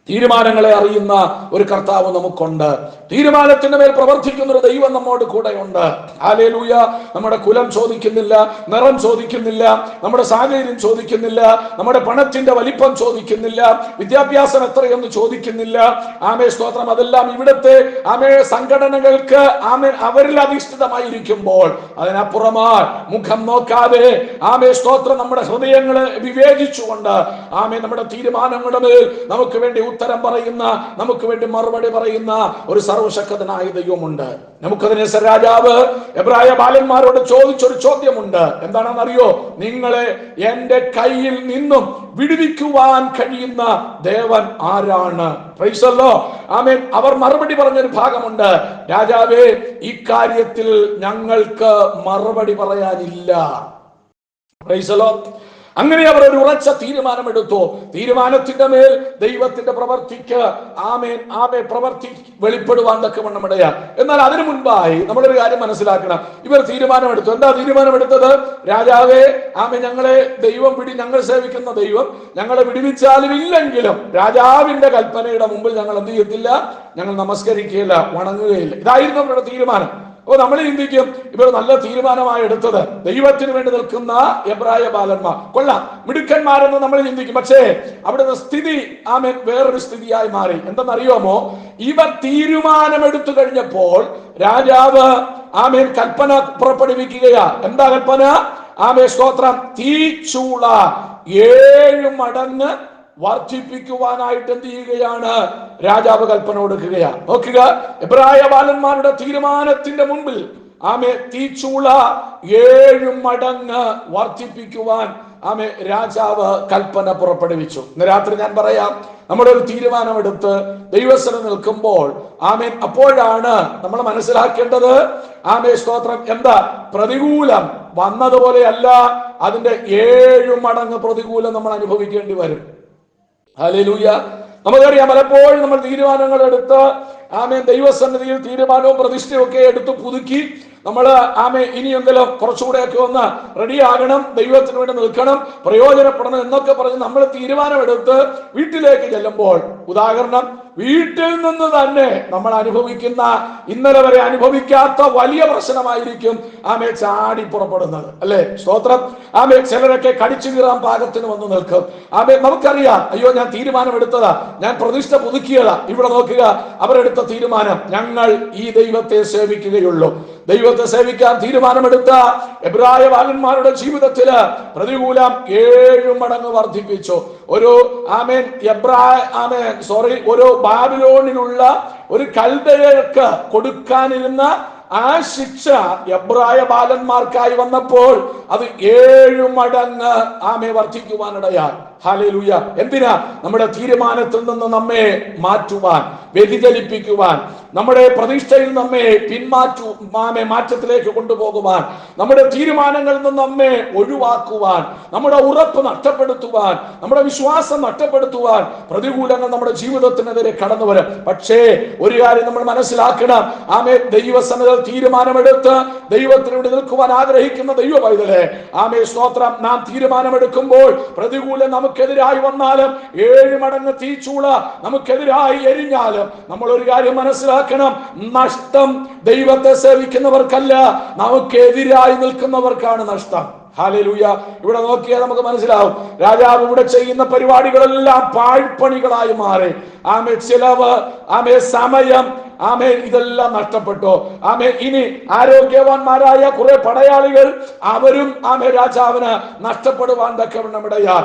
തീരുമാനങ്ങളെ അറിയുന്ന ഒരു കർത്താവ് നമുക്കുണ്ട്. തീരുമാനത്തിന്റെ മേൽ പ്രവർത്തിക്കുന്ന ഒരു ദൈവം നമ്മോട് കൂടെയുണ്ട്. ഹല്ലേലൂയ. നമ്മുടെ കുലം ചോദിക്കുന്നില്ല, നിറം ചോദിക്കുന്നില്ല, നമ്മുടെ സാഹചര്യം ചോദിക്കുന്നില്ല, നമ്മുടെ പണത്തിന്റെ വലിപ്പം ചോദിക്കുന്നില്ല, വിദ്യാഭ്യാസം എത്രയെന്ന് ചോദിക്കുന്നില്ല. സ്തോത്രം. അതെല്ലാം ഇവിടുത്തെ സംഘടനകൾക്ക് അവരിൽ അധിഷ്ഠിതമായിരിക്കുമ്പോൾ അതിനപ്പുറമായി മുഖം നോക്കാതെ സ്തോത്രം നമ്മുടെ ഹൃദയങ്ങളെ വിവേചിച്ചുകൊണ്ട് നമ്മുടെ തീരുമാനങ്ങളുടെ മേൽ നമുക്ക് വേണ്ടി ഉത്തരം പറയുന്ന, നമുക്ക് വേണ്ടി മറുപടി പറയുന്ന ഒരു സർവശക്തനായ ദൈവമുണ്ട്. നെബൂഖദ്നേസർ രാജാവ് എബ്രായ ബാലന്മാരോട് ചോദിച്ചൊരു ചോദ്യമുണ്ട്. എന്താണെന്നറിയോ? നിങ്ങളെ എന്റെ കയ്യിൽ നിന്നും വിടുവിക്കുവാൻ കഴിയുന്ന ദേവൻ ആരാണ്? Praise the lord. ആമേൻ. അവർ മറുപടി പറഞ്ഞൊരു ഭാഗമുണ്ട്. രാജാവേ, ഇക്കാര്യത്തിൽ ഞങ്ങൾക്ക് മറുപടി പറയാനില്ല. Praise the lord. അങ്ങനെ അവർ ഒരു ഉറച്ച തീരുമാനമെടുത്തു. തീരുമാനത്തിന്റെ മേൽ ദൈവത്തിന്റെ പ്രവർത്തിക്ക് പ്രവർത്തി വെളിപ്പെടുവാൻ തക്കവണ്ണം ഇടയാ. എന്നാൽ അതിനു മുൻപായി നമ്മളൊരു കാര്യം മനസ്സിലാക്കണം. ഇവർ തീരുമാനമെടുത്തു. എന്താ തീരുമാനമെടുത്തത്? രാജാവേ, ഞങ്ങളെ ദൈവം ഞങ്ങൾ സേവിക്കുന്ന ദൈവം ഞങ്ങളെ വിടുവിച്ചാലും ഇല്ലെങ്കിലും രാജാവിന്റെ കൽപ്പനയുടെ മുമ്പിൽ ഞങ്ങൾ എന്ത് ചെയ്യത്തില്ല, ഞങ്ങൾ നമസ്കരിക്കുകയില്ല, വണങ്ങുകയില്ല. ഇതായിരുന്നു അവരുടെ തീരുമാനം. അപ്പൊ നമ്മൾ ചിന്തിക്കും, ഇവർ നല്ല തീരുമാനമായി എടുത്തത്. ദൈവത്തിന് വേണ്ടി നിൽക്കുന്ന എബ്രായ ബാലന്മാർ കൊള്ളാം, മിടുക്കന്മാരെന്ന് നമ്മൾ ചിന്തിക്കും. പക്ഷേ അവിടുത്തെ സ്ഥിതി വേറൊരു സ്ഥിതിയായി മാറി. എന്തെന്നറിയാമോ? ഇവർ തീരുമാനമെടുത്തു കഴിഞ്ഞപ്പോൾ രാജാവ് കൽപ്പന പുറപ്പെടുവിക്കുകയാ. എന്താ കൽപ്പന? സ്തോത്രം, തീച്ചൂള 7 മടങ്ങ് വർദ്ധിപ്പിക്കുവാനായിട്ട് എന്ത് ചെയ്യുകയാണ്? രാജാവ് കൽപ്പന കൊടുക്കുകയാ. നോക്കുക, എബ്രായ ബാലന്മാരുടെ തീരുമാനത്തിന്റെ മുൻപിൽ തീച്ചൂള 7 മടങ്ങ് വർദ്ധിപ്പിക്കുവാൻ രാജാവ് കൽപ്പന പുറപ്പെടുവിച്ചു. ഇന്ന് രാത്രി ഞാൻ പറയാം, നമ്മളൊരു തീരുമാനമെടുത്ത് ദൈവസ്ഥലം നിൽക്കുമ്പോൾ അപ്പോഴാണ് നമ്മൾ മനസ്സിലാക്കേണ്ടത്. സ്തോത്രം, എന്താ? പ്രതികൂലം വന്നതുപോലെയല്ല, അതിന്റെ 7 മടങ്ങ് പ്രതികൂലം നമ്മൾ അനുഭവിക്കേണ്ടി വരും. ഹല്ലേലൂയ. നമുക്കറിയാം, പലപ്പോഴും നമ്മൾ തീരുമാനങ്ങൾ എടുത്ത് ദൈവസന്നിധിയിൽ തീരുമാനവും പ്രതിഷ്ഠയും ഒക്കെ എടുത്ത് പുതുക്കി നമ്മൾ ഇനിയെങ്കിലും കുറച്ചുകൂടെയൊക്കെ ഒന്ന് റെഡിയാകണം, ദൈവത്തിന് വേണ്ടി നിൽക്കണം, പ്രയോജനപ്പെടണം എന്നൊക്കെ പറഞ്ഞ് നമ്മൾ തീരുമാനമെടുത്ത് വീട്ടിലേക്ക് ചെല്ലുമ്പോൾ, ഉദാഹരണം, വീട്ടിൽ നിന്ന് തന്നെ നമ്മൾ അനുഭവിക്കുന്ന, ഇന്നലെ വരെ അനുഭവിക്കാത്ത വലിയ പ്രശ്നമായിരിക്കും ചാടി പുറപ്പെടുന്നത്. അല്ലെ? സ്തോത്രം. ചിലരൊക്കെ കടിച്ചു കീറാൻ പാകത്തിന് വന്ന് നിൽക്കും. നമുക്കറിയാം, അയ്യോ ഞാൻ തീരുമാനമെടുത്തതാ, ഞാൻ പ്രതിഷ്ഠ പുതുക്കിയതാ. ഇവിടെ നോക്കുക, അവരെടുത്ത തീരുമാനം, ഞങ്ങൾ ഈ ദൈവത്തെ സേവിക്കുകയുള്ളൂ. ദൈവത്തെ സേവിക്കാൻ തീരുമാനമെടുത്ത എബ്രായ ബാലന്മാരുടെ ജീവിതത്തില് പ്രതികൂലം 7 മടങ്ങ് വർദ്ധിപ്പിച്ചു. ഒരു ഒരു ബാബിലോണിലുള്ള ഒരു കൽദയർക്ക് കൊടുക്കാനിരുന്ന ആ ശിക്ഷ എബ്രായ ബാലന്മാർക്കായി വന്നപ്പോൾ അത് 7 മടങ്ങ് വർദ്ധിക്കുവാനിടയായി. ഹല്ലേലൂയ. എന്തിനാ? നമ്മുടെ തീരുമാനത്തിൽ നിന്ന് നമ്മെ മാറ്റുവാൻ, വ്യതിചലിപ്പിക്കുവാൻ, നമ്മുടെ പ്രതീക്ഷയിൽ നമ്മെ മാറ്റത്തിലേക്ക് കൊണ്ടുപോകുവാൻ, നമ്മുടെ തീരുമാനങ്ങളിൽ നിന്ന് നമ്മെ ഒഴിവാക്കുവാൻ, നമ്മുടെ ഉറപ്പ് നഷ്ടപ്പെടുത്തുവാൻ, നമ്മുടെ വിശ്വാസം നഷ്ടപ്പെടുത്തുവാൻ പ്രതികൂലങ്ങൾ നമ്മുടെ ജീവിതത്തിനെതിരെ കടന്നു വരും. പക്ഷേ ഒരു കാര്യം നമ്മൾ മനസ്സിലാക്കണം, ദൈവസന്നിധിയിൽ തീരുമാനമെടുത്ത് ദൈവത്തിന് വേണ്ടി നിൽക്കുവാൻ ആഗ്രഹിക്കുന്ന ദൈവ പൈതലേ, സ്തോത്രം, നാം തീരുമാനമെടുക്കുമ്പോൾ പ്രതികൂലം നമുക്കെതിരായി വന്നാലും 7 മടങ്ങ് തീച്ചൂള നമുക്കെതിരായി എരിഞ്ഞാലും നമ്മൾ ഒരു കാര്യം മനസ്സിലാക്കണം, നഷ്ടം ദൈവത്തെ സേവിക്കുന്നവർക്കല്ല, നമുക്കെതിരായി നിൽക്കുന്നവർക്കാണ് നഷ്ടം. ഹല്ലേലൂയ. ഇവിടെ നോക്കിയാൽ നമുക്ക് മനസ്സിലാവും, രാജാവ് ഇവിടെ ചെയ്യുന്ന പരിപാടികളെല്ലാം പാഴ്പണികളായി മാറി. ചിലവ്, സമയം, ഇതെല്ലാം നഷ്ടപ്പെട്ടു. ഇനി ആരോഗ്യവാന്മാരായ കുറെ പടയാളികൾ, അവരും രാജാവിന് നഷ്ടപ്പെടുവാൻ തക്കവണ്ണം ഇടയാൽ.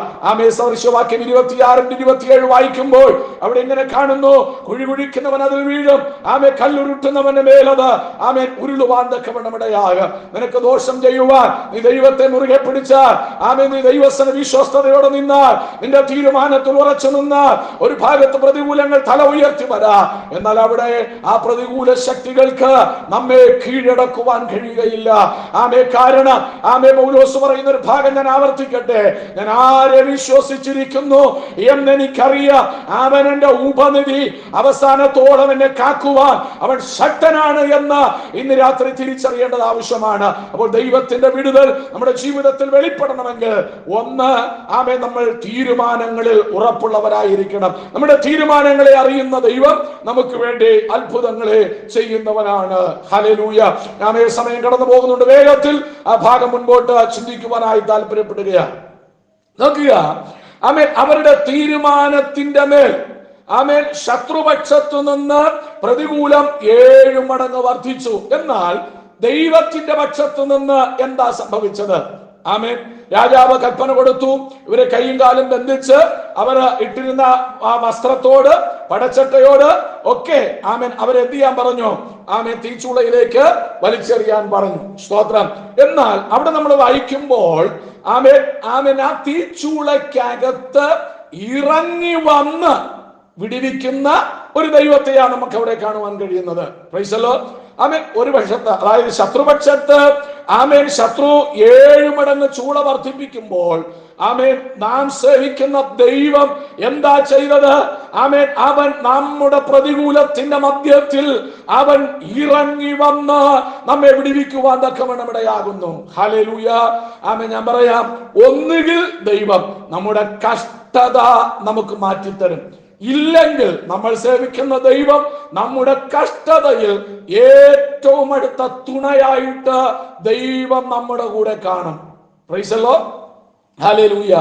സദൃശവാക്യം 26-27 വായിക്കുമ്പോൾ അവിടെ ഇങ്ങനെ കാണുന്നു, കുഴികുഴിക്കുന്നവൻ അതിൽ വീഴും, കല്ലുരുട്ടുന്നവന്റെ മേലത് ഉരുളുവാൻ തക്കവണ്ണം ഇടയാകും. നിനക്ക് ദോഷം ചെയ്യുവാൻ നീ ദൈവത്തെ മുറുകെ പിടിച്ചാൽ, നീ ദൈവസ്ഥന വിശ്വസ്തയോടെ നിന്നാൽ, നിന്റെ തീരുമാനത്തിൽ ഉറച്ചു നിന്നാൽ, ഒരു ഭാഗത്ത് പ്രതികൂലങ്ങൾ തല ഉയർത്തി വരാം, എന്നാൽ അവിടെ ആ പ്രതികൂല ശക്തികൾക്ക് നമ്മെ കീഴടക്കുവാൻ കഴിയുകയില്ല. കാരണം പൗലോസ് പറയുന്ന ഒരു ഭാഗം ഞാൻ ആവർത്തിക്കട്ടെ, ഞാൻ ആരെ വിശ്വസിച്ചിരിക്കുന്നു എന്നെനിക്കറിയാം, അവൻ എന്റെ ഉപനിധി, അവസാനത്തോളം എന്നെ കാക്കുവാൻ അവൻ ശക്തനാണ് എന്ന് ഇന്ന് രാത്രി തിരിച്ചറിയേണ്ടത് ആവശ്യമാണ്. അപ്പോൾ ദൈവത്തിന്റെ വിടുതൽ നമ്മുടെ ജീവിതത്തിൽ വെളിപ്പെടണമെങ്കിൽ ഒന്ന്, നമ്മൾ തീരുമാനങ്ങളിൽ ഉറപ്പുള്ളവരായിരിക്കണം. നമ്മുടെ തീരുമാനങ്ങളെ അറിയുന്ന ദൈവം നമുക്ക് വേണ്ടി അത്ഭുതങ്ങളെ ചെയ്യുന്നവനാണ്. ഹല്ലേലൂയ. സമയം കടന്നു പോകുന്നുണ്ട്, വേഗത്തിൽ ആ ഭാഗം മുൻപോട്ട് ചിന്തിക്കുവാനായി താല്പര്യപ്പെടുകയാണ്. നോക്കുക, അവരുടെ തീരുമാനത്തിന്റെ മേൽ ശത്രുപക്ഷത്തു നിന്ന് പ്രതികൂലം 7 മടങ്ങ് വർദ്ധിച്ചു. എന്നാൽ ദൈവത്തിന്റെ പക്ഷത്തു നിന്ന് എന്താ സംഭവിച്ചത്? രാജാവ് കൽപ്പന കൊടുത്തു, ഇവരെ കൈയും കാലും ബന്ധിച്ച് അവർ ഇട്ടിരുന്ന ആ വസ്ത്രത്തോട്, പടച്ചട്ടയോട് ഒക്കെ അവരെന്ത് ചെയ്യാൻ പറഞ്ഞു? തീച്ചൂളയിലേക്ക് വലിച്ചെറിയാൻ പറഞ്ഞു. സ്തോത്രം. എന്നാൽ അവിടെ നമ്മൾ വായിക്കുമ്പോൾ ആ തീച്ചൂളയ്ക്കകത്ത് ഇറങ്ങി വന്ന് വിടിവിക്കുന്ന ഒരു ദൈവത്തെയാണ് നമുക്ക് അവിടെ കാണുവാൻ കഴിയുന്നത്. Price the Lord. ഒരു പക്ഷത്ത്, അതായത് ശത്രുപക്ഷത്ത് ആമേൻ ശത്രു 7 മടങ്ങ് ചൂള വർദ്ധിപ്പിക്കുമ്പോൾ ആമേൻ നാം സേവിക്കുന്ന ദൈവം എന്താ ചെയ്തത്? ആമേൻ അവൻ നമ്മുടെ പ്രതികൂലത്തിന്റെ മധ്യത്തിൽ അവൻ ഇറങ്ങി വന്ന് നമ്മെ വിടുവിക്കുവാൻ തക്കവണ്ണമിടയാകുന്നു. ഹല്ലേലൂയ. ആമേൻ. ഞാൻ പറയാം, ഒന്നുകിൽ ദൈവം നമ്മുടെ കഷ്ടത നമുക്ക് മാറ്റിത്തരും, ഇല്ലെങ്കിൽ നമ്മൾ സേവിക്കുന്ന ദൈവം നമ്മുടെ കഷ്ടതയിൽ ഏറ്റവും അടുത്ത തുണയായിട്ട് ദൈവം നമ്മുടെ കൂടെ കാണും. Price the Lord. ഹല്ലേലൂയ.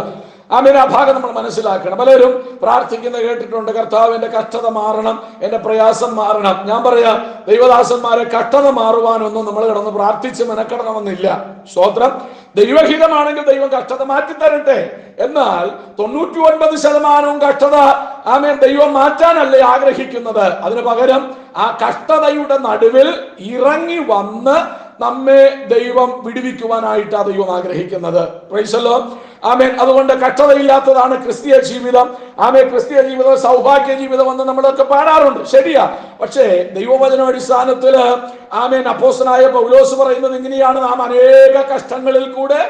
ആമേൻ. ആ ഭാഗം നമ്മൾ മനസ്സിലാക്കണം. പലരും പ്രാർത്ഥിക്കുന്ന കേട്ടിട്ടുണ്ട്, കർത്താവ് എന്റെ കഷ്ടത മാറണം, എന്റെ പ്രയാസം മാറണം. ഞാൻ പറയാം, ദൈവദാസന്മാരെ, കഷ്ടത മാറുവാനൊന്നും നമ്മൾ കിടന്ന് പ്രാർത്ഥിച്ച് മെനക്കെടണമെന്നില്ല. സ്തോത്രം. ദൈവഹിതമാണെങ്കിൽ ദൈവം കഷ്ടത മാറ്റിത്തരട്ടെ. എന്നാൽ 99% കഷ്ടത ആമേൻ ദൈവം മാറ്റാനല്ലേ ആഗ്രഹിക്കുന്നത്. അതിനു പകരം ആ കഷ്ടതയുടെ നടുവിൽ ഇറങ്ങി വന്ന് നമ്മെ ദൈവം വിടുവിക്കുവാനായിട്ടാണ് ദൈവം ആഗ്രഹിക്കുന്നത്. Praise the lord. ആമേൻ. അതുകൊണ്ട് കഷ്ടതയില്ലാത്തതാണ് ക്രിസ്തീയ ജീവിതം. ആമേൻ. ക്രിസ്തീയ ജീവിതം സൗഭാഗ്യ ജീവിതം എന്ന് നമ്മളൊക്കെ പാടാറുണ്ട്, ശരിയാ. പക്ഷേ ദൈവവചന അടിസ്ഥാനത്തിൽ ആമേൻ അപ്പോസ്തലനായ പൗലോസ് പറയുന്നത് ഇങ്ങനെയാണ്: നാം അനേക കഷ്ടങ്ങളിൽ കൂടെ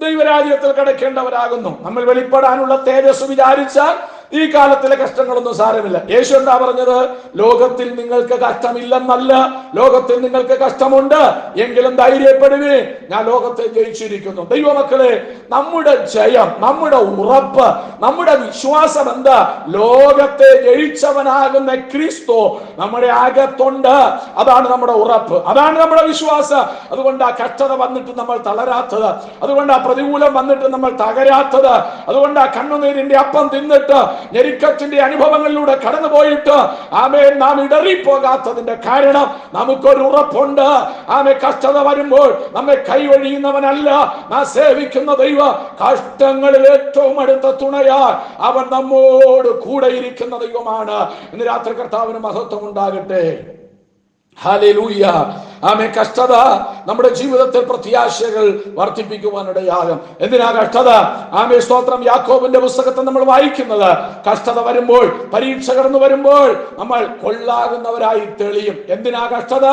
ദൈവരാജ്യത്തിൽ കടക്കേണ്ടവരാകുന്നു. നമ്മൾ വെളിപ്പെടാനുള്ള തേജസ് വിചാരിച്ചാൽ ഈ കാലത്തിലെ കഷ്ടങ്ങളൊന്നും സാരമില്ല. യേശു എന്താ പറഞ്ഞത്? ലോകത്തിൽ നിങ്ങൾക്ക് കഷ്ടമില്ലെന്നല്ല, ലോകത്തിൽ നിങ്ങൾക്ക് കഷ്ടമുണ്ട്, എങ്കിലും ധൈര്യപ്പെടുവീൻ, ഞാൻ ലോകത്തെ ജയിച്ചിരിക്കുന്നു. ദൈവമക്കളെ, നമ്മുടെ ജയം, നമ്മുടെ ഉറപ്പ്, നമ്മുടെ വിശ്വാസം എന്താ? ലോകത്തെ ജയിച്ചവനാകുന്ന ക്രിസ്തു നമ്മുടെ അകത്തുണ്ട്. അതാണ് നമ്മുടെ ഉറപ്പ്, അതാണ് നമ്മുടെ വിശ്വാസം. അതുകൊണ്ട് ആ കഷ്ടത വന്നിട്ട് നമ്മൾ തളരാത്തത്, അതുകൊണ്ട് ആ പ്രതികൂലം വന്നിട്ട് നമ്മൾ തകരാത്തത്, അതുകൊണ്ട് ആ കണ്ണുനീരിന്റെ അപ്പം തിന്നിട്ട് ഞെരുക്കത്തിന്റെ അനുഭവങ്ങളിലൂടെ കടന്നുപോയിട്ട് ആമേൻ നാം ഇടറിപ്പോകാത്തതിന്റെ കാരണം നമുക്കൊരു ഉറപ്പുണ്ട്. ആമേ, കഷ്ടത വരുമ്പോൾ നമ്മെ കൈവഴിയുന്നവനല്ല നാം സേവിക്കുന്ന ദൈവം. കഷ്ടങ്ങളിൽ ഏറ്റവും അടുത്ത തുണയാ അവൻ നമ്മോട് കൂടെ ഇരിക്കുന്ന ദൈവമാണ്. ഇന്ന് രാത്രി കർത്താവിന് മഹത്വം ഉണ്ടാകട്ടെ. ഹല്ലേലൂയ. ആമേ. കഷ്ടത നമ്മുടെ ജീവിതത്തിൽ പ്രത്യാശകൾ വർദ്ധിപ്പിക്കുവാനിടയാകും. എന്തിനാ കഷ്ടത? ആമേ, സ്തോത്രം. യാക്കോബിന്റെ പുസ്തകത്തിൽ നമ്മൾ വായിക്കുന്നത്, കഷ്ടത വരുമ്പോൾ, പരീക്ഷ കടന്നു വരുമ്പോൾ നമ്മൾ കൊള്ളാകുന്നവരായി തെളിയും. എന്തിനാ കഷ്ടത?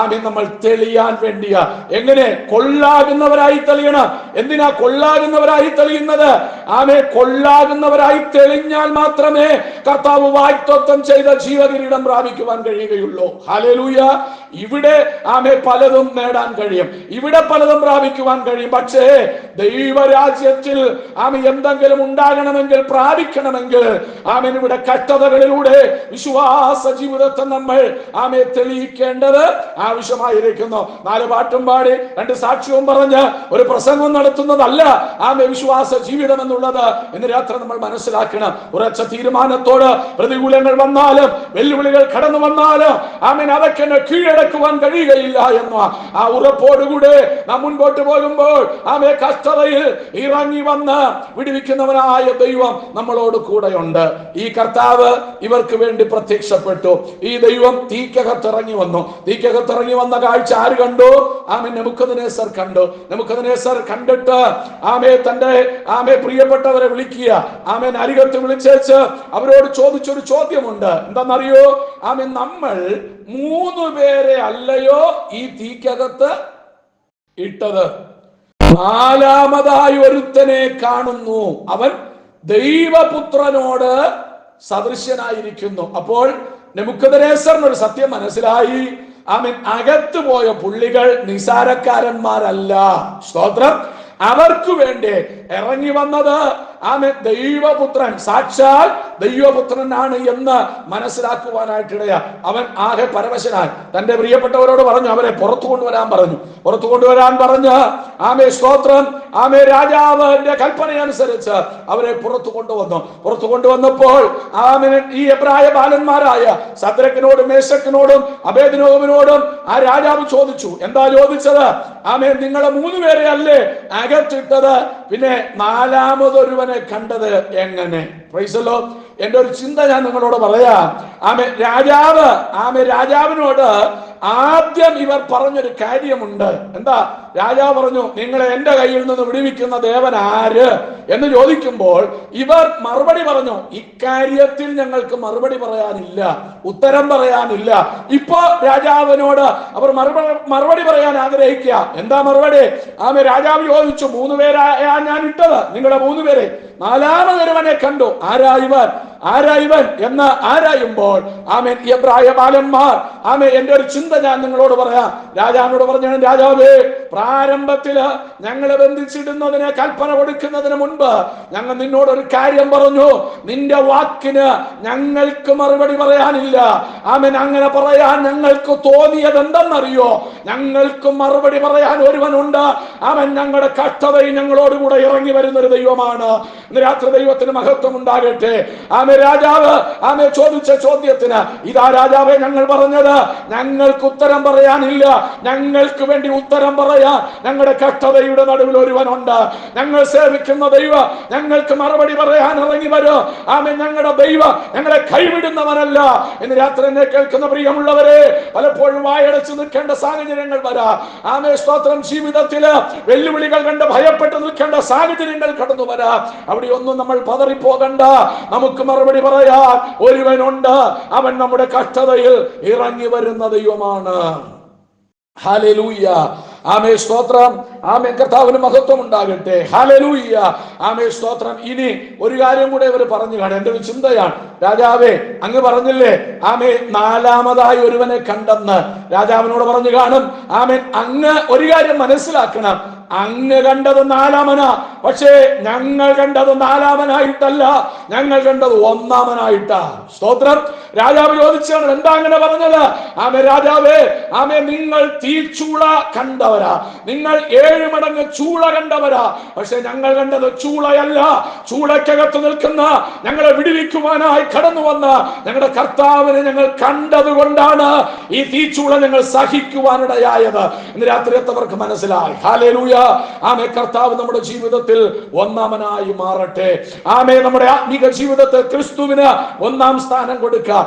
ആമേ, നമ്മൾ തെളിയാൻ വേണ്ടിയാ. എങ്ങനെ കൊള്ളാകുന്നവരായി തെളിയണം? എന്തിനാ കൊള്ളാകുന്നവരായി തെളിയുന്നത്? ആമേ, കൊള്ളാകുന്നവരായി തെളിഞ്ഞാൽ മാത്രമേ കർത്താവ് വാഗ്ദത്തം ചെയ്ത ജീവകിരീടം പ്രാപിക്കുവാൻ കഴിയുകയുള്ളൂ. ഹല്ലേലൂയ. ഇവിടെ ആമേ പലതും നേടാൻ കഴിയും, ഇവിടെ പലതും പ്രാപിക്കുവാൻ കഴിയും. പക്ഷേ ദൈവരാജ്യത്തിൽ ആമേ എന്തെങ്കിലും ഉണ്ടാകണമെങ്കിൽ, പ്രാപിക്കണമെങ്കിൽ ആമേൻ ഇവിടെ കഷ്ടതകളിലൂടെ വിശ്വാസ ജീവിതത്തെ നമ്മൾ ആമേ തെളിയിക്കേണ്ടത് ആവശ്യമായിരിക്കുന്നു. 4 പാട്ടും പാടി 2 സാക്ഷ്യവും പറഞ്ഞ് ഒരു പ്രസംഗം നടത്തുന്നതല്ല ആമേ വിശ്വാസ ജീവിതം എന്നുള്ളത്. ഇന്ന് രാത്രി നമ്മൾ മനസ്സിലാക്കണം. ഉറച്ച തീരുമാനത്തോട് പ്രതികൂലങ്ങൾ വന്നാലും വെല്ലുവിളികൾ കടന്നു വന്നാലും ആമേൻ അതൊക്കെ കീഴടക്കുവാൻ കഴിയുകയില്ല എന്ന ആ ഉറപ്പോടുകൂടെ നാം മുൻപോട്ട് പോകുമ്പോൾ ആമേ കഷ്ടതയിൽ ഇറങ്ങി വന്ന് വിടുവിക്കുന്നവനായ ദൈവം നമ്മളോട് കൂടെയുണ്ട്. ഈ കർത്താവ് ഇവർക്ക് വേണ്ടി പ്രത്യക്ഷപ്പെട്ടു. ഈ ദൈവം തീക്കകത്തിറങ്ങി വന്നു. തീക്കകത്തിറങ്ങി വന്ന കാഴ്ച ആര് കണ്ടു? ആമേ നെബൂഖദ്നേസർ കണ്ടു. നെബൂഖദ്നേസർ കണ്ടിട്ട് ആമേ തന്റെ ആമേ പ്രിയപ്പെട്ടവരെ വിളിക്കുക. ആമേൻ അരികത്ത് വിളിച്ചേച്ച് അവരോട് ചോദിച്ചൊരു ചോദ്യമുണ്ട്. എന്താണെന്നറിയോ? ആമേ, നമ്മൾ 3 പേരെ അല്ലയോ ഈ തീക്കകത്ത് ഇട്ടത്? 4മതായി ഒരുത്തനെ കാണുന്നു, അവൻ ദൈവപുത്രനോട് സദൃശ്യനായിരിക്കുന്നു. അപ്പോൾ നെബൂഖദ്നേസറിനൊരു സത്യം മനസ്സിലായി. ആമേൻ, അകത്ത് പോയ പുള്ളികൾ നിസാരക്കാരന്മാരല്ല. സ്തോത്രം. അവർക്ക് വേണ്ടി ഇറങ്ങി വന്നത് ആമേ ദൈവപുത്രൻ, സാക്ഷാൽ ദൈവപുത്രനാണ് എന്ന് മനസ്സിലാക്കുവാനായിട്ടിടയാ. അവൻ ആകെ പരവശനായി തന്റെ പ്രിയപ്പെട്ടവരോട് പറഞ്ഞു, അവരെ പുറത്തു കൊണ്ടുവരാൻ പറഞ്ഞു. പുറത്തു കൊണ്ടുവരാൻ പറഞ്ഞ് ആമേ സ്തോത്രം, ആമേ രാജാവിന്റെ കൽപ്പനയനുസരിച്ച് അവരെ പുറത്തു കൊണ്ടുവന്നു. പുറത്തു കൊണ്ടുവന്നപ്പോൾ ആമേ ഈ എബ്രായ ബാലന്മാരായ സദ്രക്കിനോടും മേശക്കിനോടും അബേദ്നെഗോവിനോടും ആ രാജാവ് ചോദിച്ചു. എന്താ ചോദിച്ചത്? ആമേ, നിങ്ങളെ 3 പേരെ അല്ലേ അകത്തിട്ടത്? പിന്നെ 4മതൊരുവനെ കണ്ടത് എങ്ങനെ? Price the Lord. എന്റെ ഒരു ചിന്ത ഞാൻ നിങ്ങളോട് പറയാം. രാജാവിനോട് ആദ്യം ഇവർ പറഞ്ഞൊരു കാര്യമുണ്ട്. എന്താ? രാജാവ് പറഞ്ഞു, നിങ്ങളെ എന്റെ കയ്യിൽ നിന്ന് വിടുവിക്കുന്ന ദേവൻ ആര് എന്ന് ചോദിക്കുമ്പോൾ ഇവർ മറുപടി പറഞ്ഞു, ഇക്കാര്യത്തിൽ ഞങ്ങൾക്ക് മറുപടി പറയാനില്ല, ഉത്തരം പറയാനില്ല. ഇപ്പോ രാജാവിനോട് അവർ മറുപടി പറയാൻ ആഗ്രഹിക്കുക. എന്താ മറുപടി? രാജാവ് ചോദിച്ചു, 3 പേരായ ഞാൻ ഇട്ടത്, നിങ്ങളുടെ 3 പേരെ, 4-മതൊരുവനെ കണ്ടു, ആരായിവൻ എന്ന് ആരായുമ്പോൾ എബ്രായ ബാലന്മാർ എന്റെ ഒരു ചിന്ത ഞാൻ നിങ്ങളോട് പറയാം. രാജാവിനോട് പറഞ്ഞു, രാജാവേ, പ്രാരംഭത്തില് ഞങ്ങളെ ബന്ധിച്ചിടുന്നതിന് കൽപ്പന കൊടുക്കുന്നതിന് മുൻപ് ഞങ്ങൾ നിന്നോടൊരു കാര്യം പറഞ്ഞു. നിന്റെ വാക്കിന് ഞങ്ങൾക്ക് മറുപടി പറയാനില്ല. അങ്ങനെ പറയാൻ ഞങ്ങൾക്ക് തോന്നിയത് എന്തെന്നറിയോ? ഞങ്ങൾക്ക് മറുപടി പറയാൻ ഒരുവനുണ്ട്. അവൻ ഞങ്ങളുടെ കഷ്ടതയിൽ ഞങ്ങളോടുകൂടെ ഇറങ്ങി വരുന്ന ഒരു ദൈവമാണ്. ഇന്ന് രാത്രി ദൈവത്തിന് മഹത്വം ഉണ്ടാകട്ടെ. രാജാവ് ചോദിച്ച ചോദ്യത്തിന് ഇതാ രാജാവേ ഞങ്ങൾ പറഞ്ഞത്, ഞങ്ങൾക്ക് ഉത്തരം പറയാനില്ല. ഞങ്ങൾക്ക് വേണ്ടി ഉത്തരം പറയാൻ ഞങ്ങളുടെ കഷ്ടതയുടെ നടുവിൽ ഒരുവനുണ്ട്. ഞങ്ങൾ സേവിക്കുന്ന ദൈവം ഞങ്ങൾക്ക് മറുപടി പറയാൻ ഇറങ്ങി വരും. ഞങ്ങളുടെ ദൈവം ഞങ്ങളെ കൈവിടുന്നവനല്ല. ഇന്ന് രാത്രി എന്നെ കേൾക്കുന്ന പ്രിയമുള്ളവരെ, പലപ്പോഴും വായടച്ചു നിൽക്കേണ്ട സാഹചര്യങ്ങൾ വരാം. സ്തോത്രം. ജീവിതത്തില് വെല്ലുവിളികൾ കണ്ട് ഭയപ്പെട്ട് നിൽക്കേണ്ട സാഹചര്യങ്ങൾ കടന്നു വരാം. അവിടെ ഒന്നും നമ്മൾ പതറിപ്പോകണ്ട. നമുക്ക് മറുപടി പറയാൻ ഒരുവനുണ്ട്. അവൻ നമ്മുടെ കഷ്ടതയിൽ ഇറങ്ങി വരുന്ന ദൈവമാണ്. ഹല്ലേലൂയ. സ്തോത്രം. കർത്താവിന് മഹത്വം ഉണ്ടാകട്ടെ. ഹല്ലേലൂയ. സ്തോത്രം. ഇനി ഒരു കാര്യം കൂടെ ഇവർ പറഞ്ഞു കാണും. എന്റെ ഒരു ചിന്തയാണ്, രാജാവേ അങ്ങ് പറഞ്ഞില്ലേ 4-മതായി ഒരുവനെ കണ്ടെന്ന്. രാജാവിനോട് പറഞ്ഞു കാണും, അങ്ങ് ഒരു കാര്യം മനസ്സിലാക്കണം, അങ്ങ് കണ്ടത് 4-മനാ, പക്ഷേ ഞങ്ങൾ കണ്ടത് 4-മനായിട്ടല്ല, ഞങ്ങൾ കണ്ടത് 1-മനായിട്ടാ. സ്തോത്രം. രാജാവ് ചോദിച്ചാണ്, എന്താ അങ്ങനെ പറഞ്ഞത്? രാജാവേ, നിങ്ങൾ തീച്ചൂള കണ്ടവരാ, നിങ്ങൾ 7 മടങ്ങ് ചൂള കണ്ടവരാ, പക്ഷെ ഞങ്ങൾ കണ്ടത് ചൂളയല്ല. ചൂളക്കകത്ത് നിൽക്കുന്ന ഞങ്ങളെ വിടുവിക്കുവാനായി കടന്നു വന്ന ഞങ്ങളുടെ കർത്താവിനെ ഞങ്ങൾ കണ്ടത് കൊണ്ടാണ് ഈ തീച്ചൂള ഞങ്ങൾ സഹിക്കുവാനിടയായത്. ഇന്ന് രാത്രി എത്തവർക്ക് മനസ്സിലായി. ഹല്ലേലൂയ. കർത്താവ് നമ്മുടെ ജീവിതത്തിൽ 1-മനായി മാറട്ടെ. നമ്മുടെ ആത്മീക ജീവിതത്തിൽ ക്രിസ്തുവിന് 1-ാം സ്ഥാനം കൊടുക്കുക.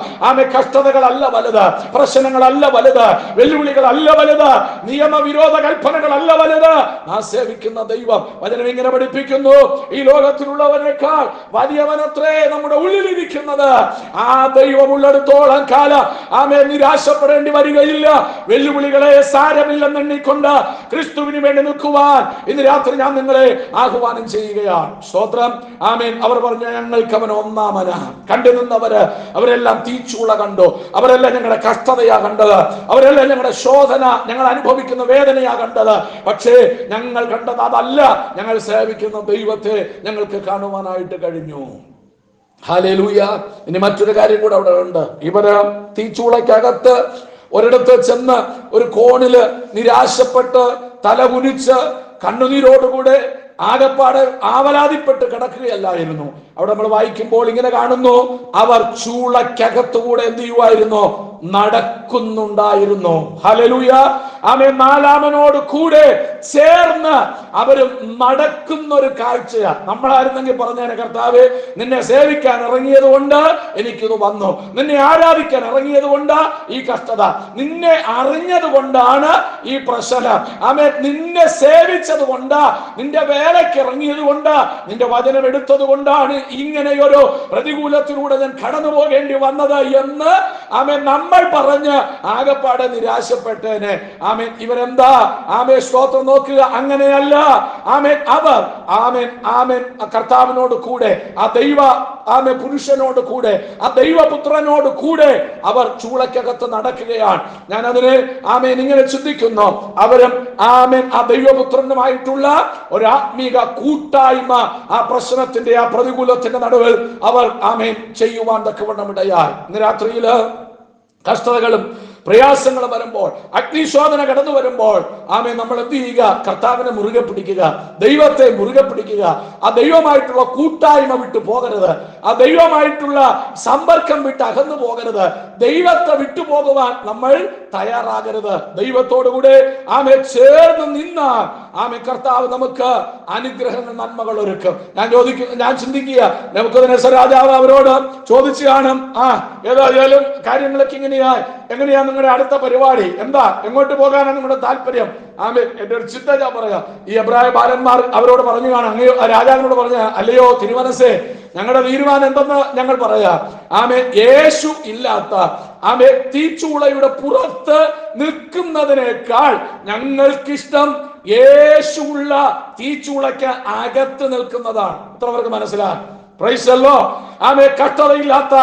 കഷ്ടതകളല്ല വലുത്, പ്രശ്നങ്ങളല്ല വലുത്, വെല്ലുവിളികളല്ല വലുത്, നിയമവിരോധ കൽപ്പനകളല്ല വലുത്. നാം സേവിക്കുന്ന ദൈവം വചനം ഇങ്ങനെ പഠിപ്പിക്കുന്നു, ഈ ലോകത്തിലുള്ളവനേക്കാൾ വലിയവനത്രേ നമ്മുടെ ഉള്ളിലിരിക്കുന്നത്. ആ ദൈവം ഉള്ളിടത്തോളം കാലം നിരാശപ്പെടേണ്ടി വരികയില്ല. വെല്ലുവിളികളെ സാരമില്ലെന്നെണ്ണിക്കൊണ്ട് ക്രിസ്തുവിന് വേണ്ടി നിൽക്കുവാൻ ഇന്ന് രാത്രി ഞാൻ നിങ്ങളെ ആഹ്വാനം ചെയ്യുകയാണ്. സ്തോത്രം. അവർ പറഞ്ഞു, ഞങ്ങൾക്ക് അവൻ 1-മനാ. കണ്ടു നിന്നവര് അവരെല്ലാം തീച്ചൂള കണ്ടു. അവരെല്ലാം ഞങ്ങളുടെ കഷ്ടതയാ കണ്ടത്. അവരെല്ലാം ഞങ്ങളുടെ ശോധന, ഞങ്ങൾ അനുഭവിക്കുന്ന വേദനയാ കണ്ടത്. പക്ഷേ ഞങ്ങൾ കണ്ടത് അതല്ല. ഞങ്ങൾ സേവിക്കുന്ന ദൈവത്തെ ഞങ്ങൾക്ക് കാണുവാനായിട്ട് കഴിഞ്ഞു. ഹല്ലേലൂയ. ഇനി മറ്റൊരു കാര്യം കൂടെ അവിടെ ഉണ്ട്. ഇവര് തീച്ചൂളക്കകത്ത് ഒരിടത്ത് ചെന്ന് ഒരു കോണില് നിരാശപ്പെട്ട് തലകുനിച്ച് കണ്ണുനീരോടുകൂടെ ആകപ്പാട് ആവലാതിപ്പെട്ട് കിടക്കുകയല്ലായിരുന്നു. അവിടെ നമ്മൾ വായിക്കുമ്പോൾ ഇങ്ങനെ കാണുന്നു, അവർ ചൂളക്കകത്തുകൂടെ എന്ത് ചെയ്യുമായിരുന്നു? നടക്കുന്നുണ്ടായിരുന്നു. ഹല്ലേലൂയ. 4-മനോട് കൂടെ ചേർന്ന് അവരും നടക്കുന്ന ഒരു കാഴ്ചയാ. നമ്മളായിരുന്നെങ്കിൽ പറഞ്ഞേനെ, കർത്താവേ, നിന്നെ സേവിക്കാൻ ഇറങ്ങിയത് കൊണ്ട് എനിക്കിത് വന്നു, നിന്നെ ആരാധിക്കാൻ ഇറങ്ങിയത് കൊണ്ട് ഈ കഷ്ടത, നിന്നെ അറിഞ്ഞത് കൊണ്ടാണ് ഈ പ്രശ്നം, നിന്നെ സേവിച്ചത് കൊണ്ട്, നിന്റെ വേലയ്ക്ക് ഇറങ്ങിയത് കൊണ്ട്, നിന്റെ വചനം എടുത്തത് കൊണ്ടാണ് ഇങ്ങനെയൊരു പ്രതികൂലത്തിലൂടെ ഞാൻ കടന്നു പോകേണ്ടി വന്നത് എന്ന് നമ്മൾ പറഞ്ഞ് ആകപ്പാടെ നിരാശപ്പെട്ടേനെ. ഇവരെന്താ? സ്തോത്രം. നോക്കുക, അങ്ങനെയല്ല. അവർ കർത്താവിനോട് കൂടെ, ആ ദൈവ പുരുഷനോട് കൂടെ, ആ ദൈവപുത്രനോട് കൂടെ അവർ ചൂളക്കകത്ത് നടക്കുകയാണ്. ഞാൻ അതിനെ ഇങ്ങനെ ചിന്തിക്കുന്നു, അവരും ആ ദൈവപുത്രനുമായിട്ടുള്ള ഒരു ആത്മീക കൂട്ടായ്മ ആ പ്രശ്നത്തിന്റെ, ആ പ്രതികൂലത്തിന്റെ നടുവിൽ അവർ ചെയ്യുവാൻ തക്കവണ്ണം ഇടയായി. ഇന്ന് രാത്രിയില് കഷ്ടതകളും പ്രയാസങ്ങൾ വരുമ്പോൾ, അഗ്നിശോധന കടന്നു വരുമ്പോൾ നമ്മൾ എന്ത് ചെയ്യുക? കർത്താവിനെ മുറുകെ പിടിക്കുക, ദൈവത്തെ മുറുകെ പിടിക്കുക. ആ ദൈവമായിട്ടുള്ള കൂട്ടായ്മ വിട്ടു പോകരുത്. ആ ദൈവമായിട്ടുള്ള സമ്പർക്കം വിട്ട് അകന്നു പോകരുത്. ദൈവത്തെ വിട്ടുപോകുവാൻ നമ്മൾ തയ്യാറാകരുത്. ദൈവത്തോടുകൂടെ ചേർന്ന് നിന്ന ആമേൻ കർത്താവ് നമുക്ക് അനുഗ്രഹങ്ങൾ നന്മകൾ ഒരുക്കും. ഞാൻ ചിന്തിക്കുക, നെബൂഖദ്നേസർ രാജാവ് അവരോട് ചോദിച്ചു കാണും, ഏതായാലും കാര്യങ്ങളൊക്കെ എങ്ങനെയാ നിങ്ങളുടെ അടുത്ത പരിപാടി, എന്താ, എങ്ങോട്ട് പോകാനാണ് നിങ്ങളുടെ താല്പര്യം? ആമേൻ. എന്റെ ഒരു ചിന്ത ഞാൻ പറയാം. ഈ എബ്രായ ബാലന്മാർ അവരോട് പറഞ്ഞു കാണാം, രാജാവിനോട് പറഞ്ഞ, അല്ലയോ തിരുമനസ്സേ, ഞങ്ങളുടെ തീരുമാനം എന്തെന്ന് ഞങ്ങൾ പറയാം. ആമേൻ. യേശു ഇല്ലാത്ത തീച്ചൂളയുടെ പുറത്ത് നിൽക്കുന്നതിനേക്കാൾ ഞങ്ങൾക്കിഷ്ടം യേശുള്ള തീച്ചൂളയ്ക്ക് അകത്ത് നിൽക്കുന്നതാണ്. എത്ര പേർക്ക് മനസ്സിലായി? Price the Lord. കർത്താവില്ലാത്ത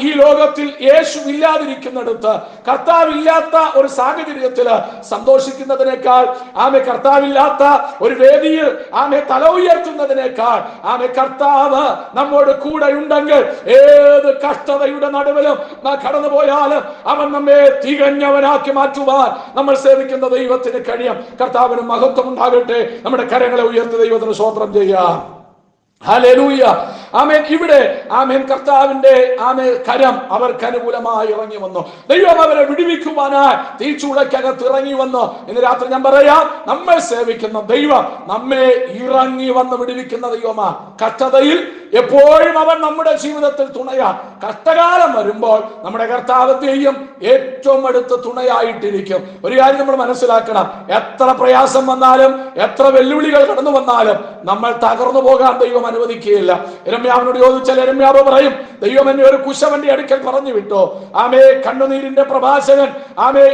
ഈ ലോകത്തിൽ യേശു ഇല്ലാതിരിക്കുന്നിടത്ത്, കർത്താവില്ലാത്ത ഒരു സാഹചര്യത്തിൽ സന്തോഷിക്കുന്നതിനേക്കാൾ, കർത്താവില്ലാത്ത ഒരു വേദിയിൽ തല ഉയർത്തുന്നതിനേക്കാൾ, കർത്താവ് നമ്മോട് കൂടെ ഉണ്ടെങ്കിൽ ഏത് കഷ്ടതയുടെ നടുവിലും കടന്നു പോയാലും അവൻ നമ്മെ തികഞ്ഞവനാക്കി മാറ്റുവാൻ നമ്മൾ സേവിക്കുന്ന ദൈവത്തിന് കഴിയും. കർത്താവിന് മഹത്വം ഉണ്ടാകട്ടെ. നമ്മുടെ കരങ്ങളെ ഉയർത്തി ദൈവത്തിന് സ്തോത്രം ചെയ്യാം. ഹല്ലേലൂയ. ആമേൻ. ഇവിടെ കർത്താവിന്റെ കരം അവർക്ക് അനുകൂലമായി ഇറങ്ങി വന്നു. ദൈവം അവരെ വിടുവിക്കുവാനായി തീച്ചൂളയ്ക്കകത്ത് ഇറങ്ങി വന്നു. ഇന്ന് രാത്രി ഞാൻ പറയാം, നമ്മൾ സേവിക്കുന്ന ദൈവം നമ്മെ ഇറങ്ങി വന്ന് വിടുവിക്കുന്ന ദൈവമാണ്. കഷ്ടതയിൽ എപ്പോഴും അവൻ നമ്മുടെ ജീവിതത്തിൽ തുണയാ. കഷ്ടകാലം വരുമ്പോൾ നമ്മുടെ കർത്താവത്തെയും ഏറ്റവും അടുത്ത് തുണയായിട്ടിരിക്കും. ഒരു കാര്യം നമ്മൾ മനസ്സിലാക്കണം, എത്ര പ്രയാസം വന്നാലും, എത്ര വെല്ലുവിളികൾ കടന്നു വന്നാലും നമ്മൾ തകർന്നു പോകാൻ ദൈവം അനുവദിക്കുകയില്ല. യിരെമ്യാവിനോട് ചോദിച്ചാൽ യിരെമ്യാവ് പറയും, ദൈവം എന്നെ ഒരു കുശവന്റെ അടുക്കൽ പറഞ്ഞു വിട്ടു. കണ്ണുനീരിന്റെ പ്രവാചകൻ,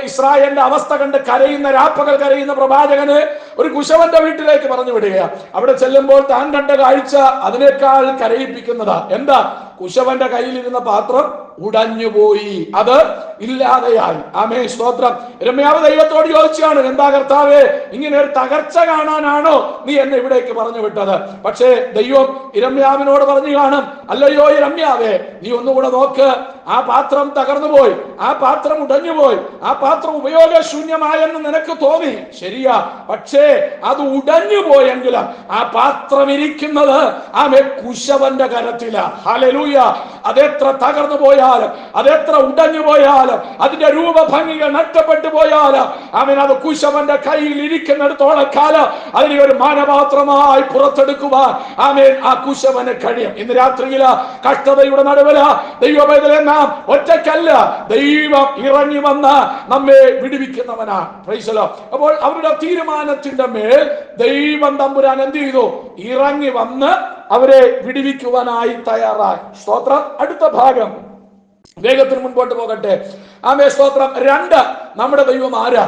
ഇസ്രായേലിന്റെ അവസ്ഥ കണ്ട് കരയുന്ന, രാപ്പകൽ കരയുന്ന പ്രവാചകന് ഒരു കുശവന്റെ വീട്ടിലേക്ക് പറഞ്ഞു വിടുക. അവിടെ ചെല്ലുമ്പോൾ താൻ കണ്ട കാഴ്ച അതിനേക്കാൾ കരയിപ്പിക്കുന്നതാ. എന്താ? കുശവന്റെ കയ്യിലിരുന്ന പാത്രം ഉടഞ്ഞുപോയി, അത് ഇല്ലാതെയായി. സ്തോത്രം. യിരെമ്യാവ് ദൈവത്തോട് ചോദിച്ചാണ്, എന്താ കർത്താവേ, ഇങ്ങനെ ഒരു തകർച്ച കാണാനാണോ നീ എന്നെ ഇവിടേക്ക് പറഞ്ഞു വിട്ടത്? പക്ഷേ ദൈവം യിരെമ്യാവിനോട് പറഞ്ഞു കാണും, അല്ലയോ യിരെമ്യാവേ, നീ ഒന്നുകൂടെ നോക്ക്, ആ പാത്രം തകർന്നു പോയി, ആ പാത്രം ഉടഞ്ഞുപോയി, ആ പാത്രം ഉപയോഗശൂന്യമായെന്ന് നിനക്ക് തോന്നി, ശരിയാ. പക്ഷേ അത് ഉടഞ്ഞു പോയെങ്കിലും ആ പാത്രം ഇരിക്കുന്നത് കുശവന്റെ കരത്തിലാ. ഹല്ലേലൂയ. അതെത്ര തകർന്നു പോയാലും, അതെത്ര ഉടഞ്ഞു പോയാലും, അതിന്റെ രൂപഭംഗികൾ നഷ്ടപ്പെട്ടു പോയാലും, അത് കുശവന്റെ കയ്യിൽ ഇരിക്കുന്നിടത്തോളം കാലം അതിനെ ഒരു മാനപാത്രമായി പുറത്തെടുക്കുവാൻ ആ കുശവന് കഴിയും. ഇന്ന് രാത്രിയില് കഷ്ടതയുടെ നടുവില് ദൈവവേദന നാം ഒറ്റയ്ക്കല്ല, ദൈവം ഇറങ്ങി വന്ന് നമ്മെ വിടുവിക്കുന്നവനാ. Price the Lord. അപ്പോൾ അവരുടെ തീരുമാനത്തിന്റെ മേൽ ദൈവം തമ്പുരാൻ എന്ത് ചെയ്തു? ഇറങ്ങി വന്ന് അവരെ വിടുവിക്കുവാനായി തയ്യാറായി. സ്തോത്രം. അടുത്ത ഭാഗം വേഗത്തിന് മുൻപോട്ട് പോകട്ടെ. സ്തോത്രം. 2, നമ്മുടെ ദൈവം ആരാ?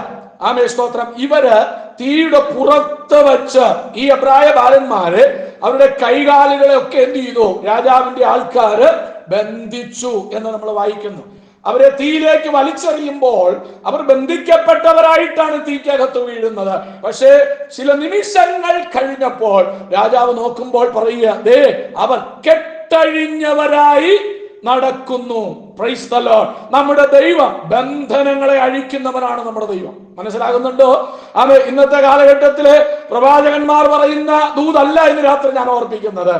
സ്തോത്രം. ഇവര് തീയുടെ പുറത്ത് വെച്ച് ഈ എബ്രായ ബാലന്മാരെ, അവരുടെ കൈകാലുകളെ ഒക്കെ എന്ത് ചെയ്തു? രാജാവിന്റെ ആൾക്കാര് ബന്ധിച്ചു എന്ന് നമ്മൾ വായിക്കുന്നു. അവരെ തീയിലേക്ക് വലിച്ചെറിയുമ്പോൾ അവർ ബന്ധിക്കപ്പെട്ടവരായിട്ടാണ് തീക്കകത്ത് വീഴുന്നത്. പക്ഷേ ചില നിമിഷങ്ങൾ കഴിഞ്ഞപ്പോൾ രാജാവ് നോക്കുമ്പോൾ പറയുക, ദേ അവർ കെട്ടഴിഞ്ഞവരായി നടക്കുന്നു. Price the Lord. നമ്മുടെ ദൈവം ബന്ധനങ്ങളെ അഴിക്കുന്നവനാണ് നമ്മുടെ ദൈവം. മനസ്സിലാകുന്നുണ്ടോ? ഇന്നത്തെ കാലഘട്ടത്തിലെ പ്രവാചകന്മാർ പറയുന്ന ദൂതല്ല ഇന്ന് രാത്രി ഞാൻ ഓർപ്പിക്കുന്നത്.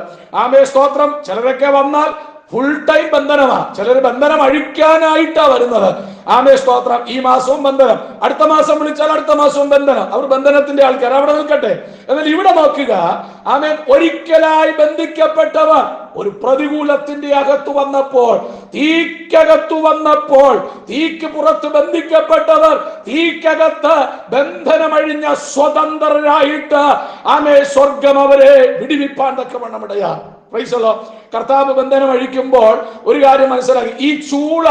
സ്തോത്രം. ചിലരൊക്കെ വന്നാൽ ഫുൾ ടൈം ബന്ധനമാ. ചിലർ ബന്ധനം അഴിക്കാനായിട്ടാ വരുന്നത്. സ്തോത്രം. ഈ മാസവും ബന്ധനം, അടുത്ത മാസം വിളിച്ചാൽ അടുത്ത മാസവും ബന്ധനം. അവർ ബന്ധനത്തിന്റെ ആൾക്കാർ അവിടെ നിൽക്കട്ടെ. എന്നാൽ ഇവിടെ നോക്കുക, ഒരിക്കലായി ബന്ധിക്കപ്പെട്ടവർ ഒരു പ്രതികൂലത്തിന്റെ അകത്ത് വന്നപ്പോൾ, തീക്കകത്തു വന്നപ്പോൾ, തീക്ക് പുറത്ത് ബന്ധിക്കപ്പെട്ടവർ തീക്കകത്ത് ബന്ധനമഴിഞ്ഞ സ്വതന്ത്രരായിട്ട് സ്വർഗം അവരെ വിടുവിപ്പാൻ തക്കവണ്ണം ഇടയാ. കർത്താവ് ബന്ധനം അഴിക്കുമ്പോൾ ഒരു കാര്യം മനസ്സിലാക്കി, ഈ ചൂള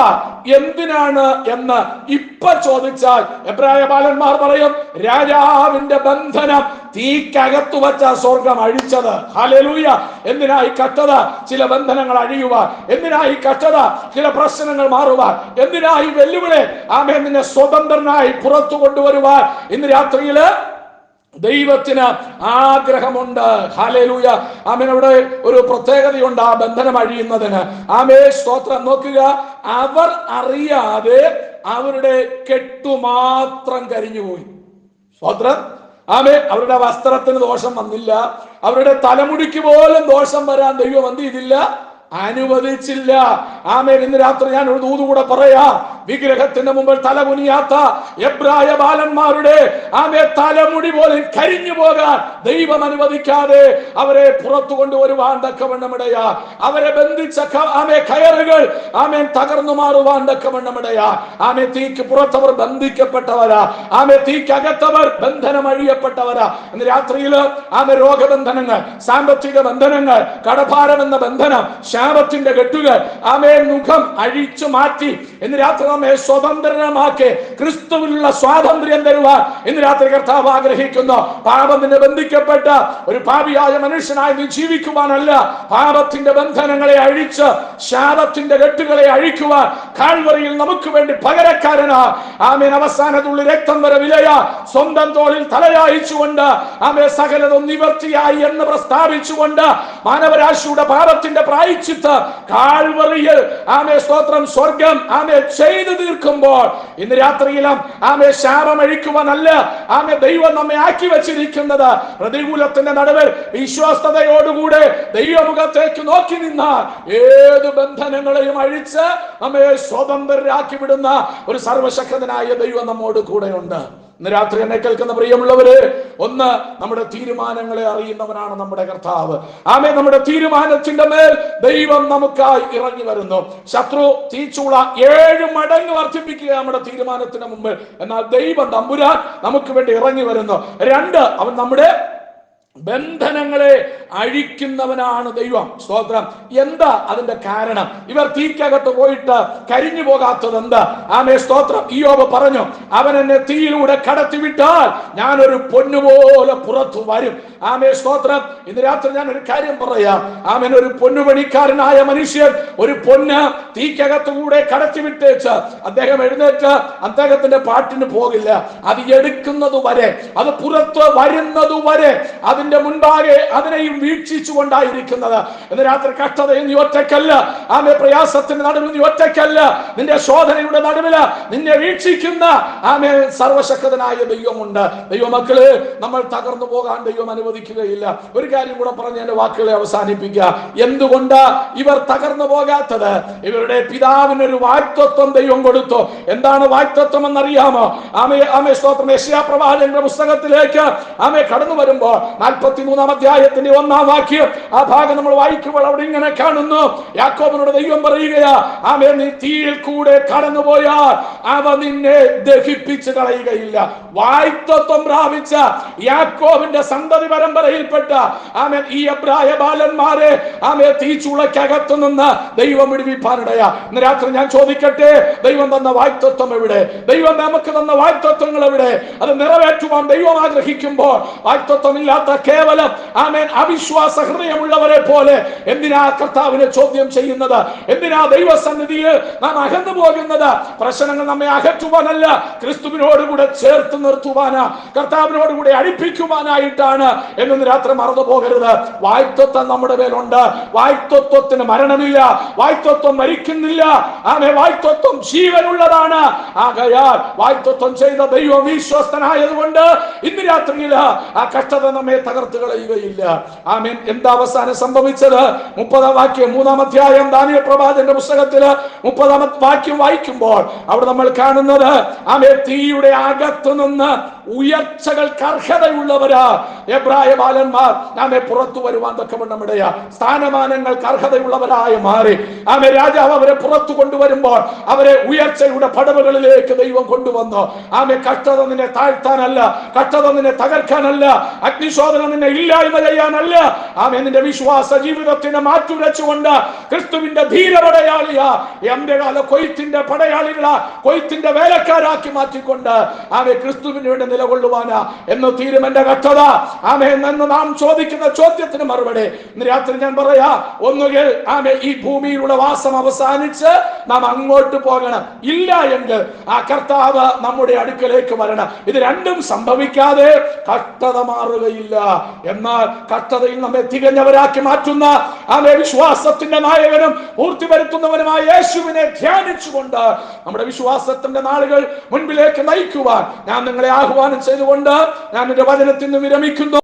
എന്തിനാണ് എന്ന് ഇപ്പൊ ചോദിച്ചാൽ എബ്രായ ബാലന്മാർ പറയും, രാജാവിന്റെ ബന്ധനം തീക്കകത്തു വച്ച സ്വർഗം അഴിച്ചത്. ഹല്ലേലൂയ. എന്തിനായി കഷ്ടത? ചില ബന്ധനങ്ങൾ അഴിയുവാൻ. എന്തിനായി കഷ്ടത? ചില പ്രശ്നങ്ങൾ മാറുവാൻ. എന്തിനായി വെല്ലുവിളി? നിന്നെ സ്വതന്ത്രനായി പുറത്തു കൊണ്ടുവരുവാൻ ഇന്ന് രാത്രിയില് ദൈവത്തിന് ആഗ്രഹമുണ്ട്. ഹല്ലേലൂയ. അവിടെ ഒരു പ്രത്യേകതയുണ്ട് ആ ബന്ധനം അഴിയുന്നതിന്. സ്തോത്രം. നോക്കുക, അവർ അറിയാതെ അവരുടെ കെട്ടുമാത്രം കരിഞ്ഞുപോയി. സ്തോത്രം. അവരുടെ വസ്ത്രത്തിന് ദോഷം വന്നില്ല, അവരുടെ തലമുടിക്ക് പോലും ദോഷം വരാൻ ദൈവം എന്ത് ചെയ്തില്ല? അനുവദിച്ചില്ല. ഇന്ന് രാത്രി ഞാൻ ഒരു ദൂത് കൂടെ പറയാം. വിഗ്രഹത്തിന് മുമ്പിൽ തലകുനിയാത്ത എബ്രായ ബാലന്മാരുടെ തലമുടി പോലും കരിഞ്ഞു പോകാൻ ദൈവം അനുവദിക്കാതെ അവരെ പുറത്തു കൊണ്ടുവരുവാൻ തക്കവണ്ണമിടയാ. അവരെ ബന്ധിച്ച കയറുകൾ തകർന്നു മാറുവാൻ തക്കവണ്ണമിടയാ. തീക്ക് പുറത്തവർ ബന്ധിക്കപ്പെട്ടവരാ. തീക്കകത്തവർ ബന്ധനം അഴിയപ്പെട്ടവരാ. ഇന്ന് രാത്രിയിൽ രോഗബന്ധനങ്ങൾ, സാമ്പത്തിക ബന്ധനങ്ങൾ, കടഭാരം എന്ന ബന്ധനം, ശാപത്തിന്റെ കെട്ടുകൾ മുഖം അഴിച്ചു മാറ്റി ഇന്ന് രാത്രി നമ്മെ സ്വതന്ത്രമാക്കി ക്രിസ്തുവിനുള്ള സ്വാതന്ത്ര്യം തരുവാൻ ഇന്ന് രാത്രി കർത്താവ് ആഗ്രഹിക്കുന്നു. പാപത്തിന് ബന്ധിക്കപ്പെട്ട ഒരു പാപിയായ മനുഷ്യനായി നീ ജീവിക്കുവാനല്ല, പാപത്തിന്റെ ബന്ധനങ്ങളെ അഴിച്ച് ശാപത്തിന്റെ കെട്ടുകളെ അഴിക്കുവാൻ കാൽവറിയിൽ നമുക്ക് വേണ്ടി പകരക്കാരനാ അവസാനത്തുള്ള രക്തം വരെ വിലയാ സ്വന്തം തോളിൽ തലയായിച്ചുകൊണ്ട് സകലതും നിവർത്തിയായി എന്ന് പ്രസ്താവിച്ചുകൊണ്ട് മാനവരാശിയുടെ പാപത്തിന്റെ പ്രായശ്ചിത്തം കാൽവറിയിൽ സ്തോത്രം സ്വർഗം ചെയ്തു തീർക്കുമ്പോൾ ഇന്ന് രാത്രിയിലും ശാപം അഴിക്കുവാനല്ല ദൈവം നമ്മെ ആക്കി വെച്ചിരിക്കുന്നത്. പ്രതികൂലത്തിന്റെ നടുവിൽ വിശ്വാസതയോടുകൂടെ ദൈവമുഖത്തേക്ക് നോക്കി നിന്നാൽ ഏത് ബന്ധനങ്ങളെയും അഴിച്ച് നമ്മെ സ്വതന്ത്രരാക്കി വിടുന്ന ഒരു സർവശക്തനായ ദൈവം നമ്മോട് കൂടെയുണ്ട്. ഇന്ന് രാത്രി എന്നെ കേൾക്കുന്ന പ്രിയമുള്ളവര്, ഒന്ന്, നമ്മുടെ തീരുമാനങ്ങളെ അറിയുന്നവനാണ് നമ്മുടെ കർത്താവ്. നമ്മുടെ തീരുമാനത്തിന്റെ മേൽ ദൈവം നമുക്കായി ഇറങ്ങി വരുന്നു. ശത്രു തീച്ചൂള 7 മടങ്ങ് വർദ്ധിപ്പിക്കുക നമ്മുടെ തീരുമാനത്തിന് മുമ്പ്. എന്നാൽ ദൈവം തമ്പുരാൻ നമുക്ക് വേണ്ടി ഇറങ്ങി വരുന്നു. 2, അവൻ നമ്മുടെ ബന്ധനങ്ങളെ അഴിക്കുന്നവനാണ് ദൈവം. സ്തോത്രം. എന്താ അതിന്റെ കാരണം? ഇവർ തീക്കകത്ത് പോയിട്ട് കരിഞ്ഞു പോകാത്തത് എന്താ? സ്തോത്രം. ഇയ്യോബ് പറഞ്ഞു, അവൻ എന്നെ തീയിലൂടെ കടത്തിവിട്ടാൽ ഞാനൊരു പൊന്നുപോലെ പുറത്തു വരും. സ്തോത്രം. ഇന്ന് രാത്രി ഞാൻ ഒരു കാര്യം പറയാം. ഒരു പൊന്നുപണിക്കാരനായ മനുഷ്യൻ ഒരു പൊന്ന് തീക്കകത്തുകൂടെ കടത്തിവിട്ടേച്ച് അദ്ദേഹം എഴുന്നേറ്റ് അദ്ദേഹത്തിന്റെ പാട്ടിന് പോകില്ല. അത് എടുക്കുന്നത് വരെ, അത് പുറത്ത് വരുന്നത് വരെ അതിന്റെ മുൻപാകെ അതിനെയും വീക്ഷിച്ചു കൊണ്ടായിരിക്കുന്നത്. ഇന്ന് രാത്രി കഷ്ടതയും നീ ഒറ്റയ്ക്കല്ല, പ്രയാസത്തിന്റെ നടുവിൽ നീ ഒറ്റയ്ക്കല്ല. നിന്റെ ശോധനയുടെ നടുവിൽ നിന്നെ വീക്ഷിക്കുന്ന സർവശക്തനായ ദൈവമുണ്ട്. ദൈവമക്കള്, നമ്മൾ തകർന്നു പോകാൻ ദൈവം അനുവദിക്കുകയില്ല. ഒരു കാര്യം കൂടെ പറഞ്ഞ് എന്റെ വാക്കുകളെ അവസാനിപ്പിക്കുക. എന്തുകൊണ്ട് ഇവർ തകർന്നു പോകാത്തത്? ഇവരുടെ പിതാവിനൊരു വാഗ്ദത്തം ദൈവം കൊടുത്തു. എന്താണ് വാഗ്ദത്തം എന്നറിയാമോ? സ്തോത്രം. യെശയ്യാ പ്രവാചകന്റെ പുസ്തകത്തിലേക്ക് കടന്നു വരുമ്പോൾ 43-ാം അധ്യായത്തിന്റെ 1-ാം വാക്യം ആ ഭാഗം നമ്മൾ വായിക്കുമ്പോൾ അവിടെ ഇങ്ങനെ കാണുന്നു. യാക്കോബിനോട് ദൈവം പറയുകയാ, നീ തീയിൽ കൂടെ കടന്നുപോയാൽ അവ നിന്നെ ദഹിപ്പിച്ച് കളയുകയില്ല. വാഗ്ദത്തം പ്രാപിച്ച യാക്കോബിന്റെ സന്തതി പരമ്പരയിൽപ്പെട്ട ഈ എബ്രായ ബാലന്മാരെ തീച്ചുളക്കകത്തു നിന്ന് ദൈവം വിടുവിപ്പാനിടയാ. ഇന്ന് രാത്രി ഞാൻ ചോദിക്കട്ടെ, ദൈവം തന്ന വാഗ്ദത്തം എവിടെ? ദൈവം നമുക്ക് തന്ന വാഗ്ദത്തങ്ങൾ എവിടെ? അത് നിറവേറ്റുവാൻ ദൈവം ആഗ്രഹിക്കുമ്പോൾ വാഗ്ദത്തമില്ലാത്ത കേവലം അവിശ്വാസ ഹൃദയമുള്ളവരെ പോലെ എന്തിനാ കർത്താവിനെ ചോദ്യം ചെയ്യുന്നത്? എന്തിനാ ദൈവസന്നിധിയിൽ നാം അകന്നു പോകുന്നത്? പ്രശ്നങ്ങൾ നമ്മെ അകറ്റുവാനല്ല, ക്രിസ്തുവിനോടുകൂടെ ചേർത്ത് നിർത്തുവാനാ, കർത്താവിനോടുകൂടെ അടുപ്പിക്കുവാനായിട്ടാണ് എന്ന് രാത്രി മറന്നു പോകരുത്. വാഗ്ദത്തം നമ്മുടെ മേലുണ്ട്. വാഗ്ദത്തത്തിന് മരണമില്ല, വാഗ്ദത്തം മരിക്കുന്നില്ല. വാഗ്ദത്തം ജീവനുള്ളതാണ്. ആകയാൽ വാഗ്ദത്തം ചെയ്ത ദൈവം വിശ്വസ്തനായതുകൊണ്ട് ഇന്ന് രാത്രിയിൽ ആ കഷ്ടത നമ്മെ തകർത്ത് കളയുകയില്ല. എന്താ അവസാനം സംഭവിച്ചത്? 30-ാം വാക്യം 3-ാം അധ്യായം ദാനിയേൽ പ്രവാചകന്റെ പുസ്തകത്തില് 30-ാം വാക്യം വായിക്കുമ്പോൾ അവിടെ നമ്മൾ കാണുന്നത് തീയുടെ അകത്തു നിന്ന് ഉയർച്ചകൾക്ക് അർഹതയുള്ളവരാ എബ്രായ ബാലന്മാർ പുറത്തു വരുവാൻ തക്കവണ്ണമിടയാ. സ്ഥാനമാനങ്ങൾക്ക് അർഹതയുള്ളവരായി മാറി രാജാവ് അവരെ പുറത്തു കൊണ്ടുവരുമ്പോൾ അവരെ ഉയർച്ചയുടെ പടവുകളിലേക്ക് ദൈവം കൊണ്ടുവന്നു. കഷ്ടത നിന്നെ താഴ്ത്താനല്ല, കഷ്ടത നിന്നെ തകർക്കാനല്ല, അഗ്നിശോധന നിന്നെ ഇല്ലായ്മ ചെയ്യാനല്ല. നിന്റെ വിശ്വാസ ജീവിതത്തിനെ മാറ്റുരച്ചുകൊണ്ട് ക്രിസ്തുവിന്റെ ധീരപടയാളിയാ, എംബകാല കൊയ്ത്തിന്റെ പടയാളികളാ, കൊയ്ത്തിന്റെ വേലക്കാരാക്കി മാറ്റിക്കൊണ്ട് ക്രിസ്തുവിന് വേണ്ടി നിലകൊള്ളുവാനാ എന്ന് തീരുമെന്റെ കഷ്ടത. എന്ന് നാം ചോദിക്കുന്ന ചോദ്യത്തിന് മറുപടി ഇന്ന് രാത്രി ഞാൻ പറയാ, ഒന്നുകിൽ ഈ ഭൂമിയിലുള്ള വാസം അവസാനിച്ച് നാം അങ്ങോട്ട് പോകണം, ഇല്ല എങ്കിൽ ആ കർത്താവ് നമ്മുടെ അടുക്കലേക്ക് വരണം. ഇത് രണ്ടും സംഭവിക്കാതെ കഷ്ടത മാറുകയില്ല. എന്നാൽ കഷ്ടതയിൽ നമ്മെ തികഞ്ഞവരാക്കി മാറ്റുന്ന വിശ്വാസത്തിന്റെ നായകനും പൂർത്തി വരുത്തുന്നവനുമായ യേശുവിനെ ധ്യാനിച്ചുകൊണ്ട് നമ്മുടെ വിശ്വാസത്തിന്റെ നാളുകൾ മുൻപിലേക്ക് നയിക്കുവാൻ ഞാൻ നിങ്ങളെ ആഹ്വാനം ചെയ്തുകൊണ്ട് ഞാൻ എന്റെ വചനത്തിൽ നിന്ന് വിരമിക്കുന്നു.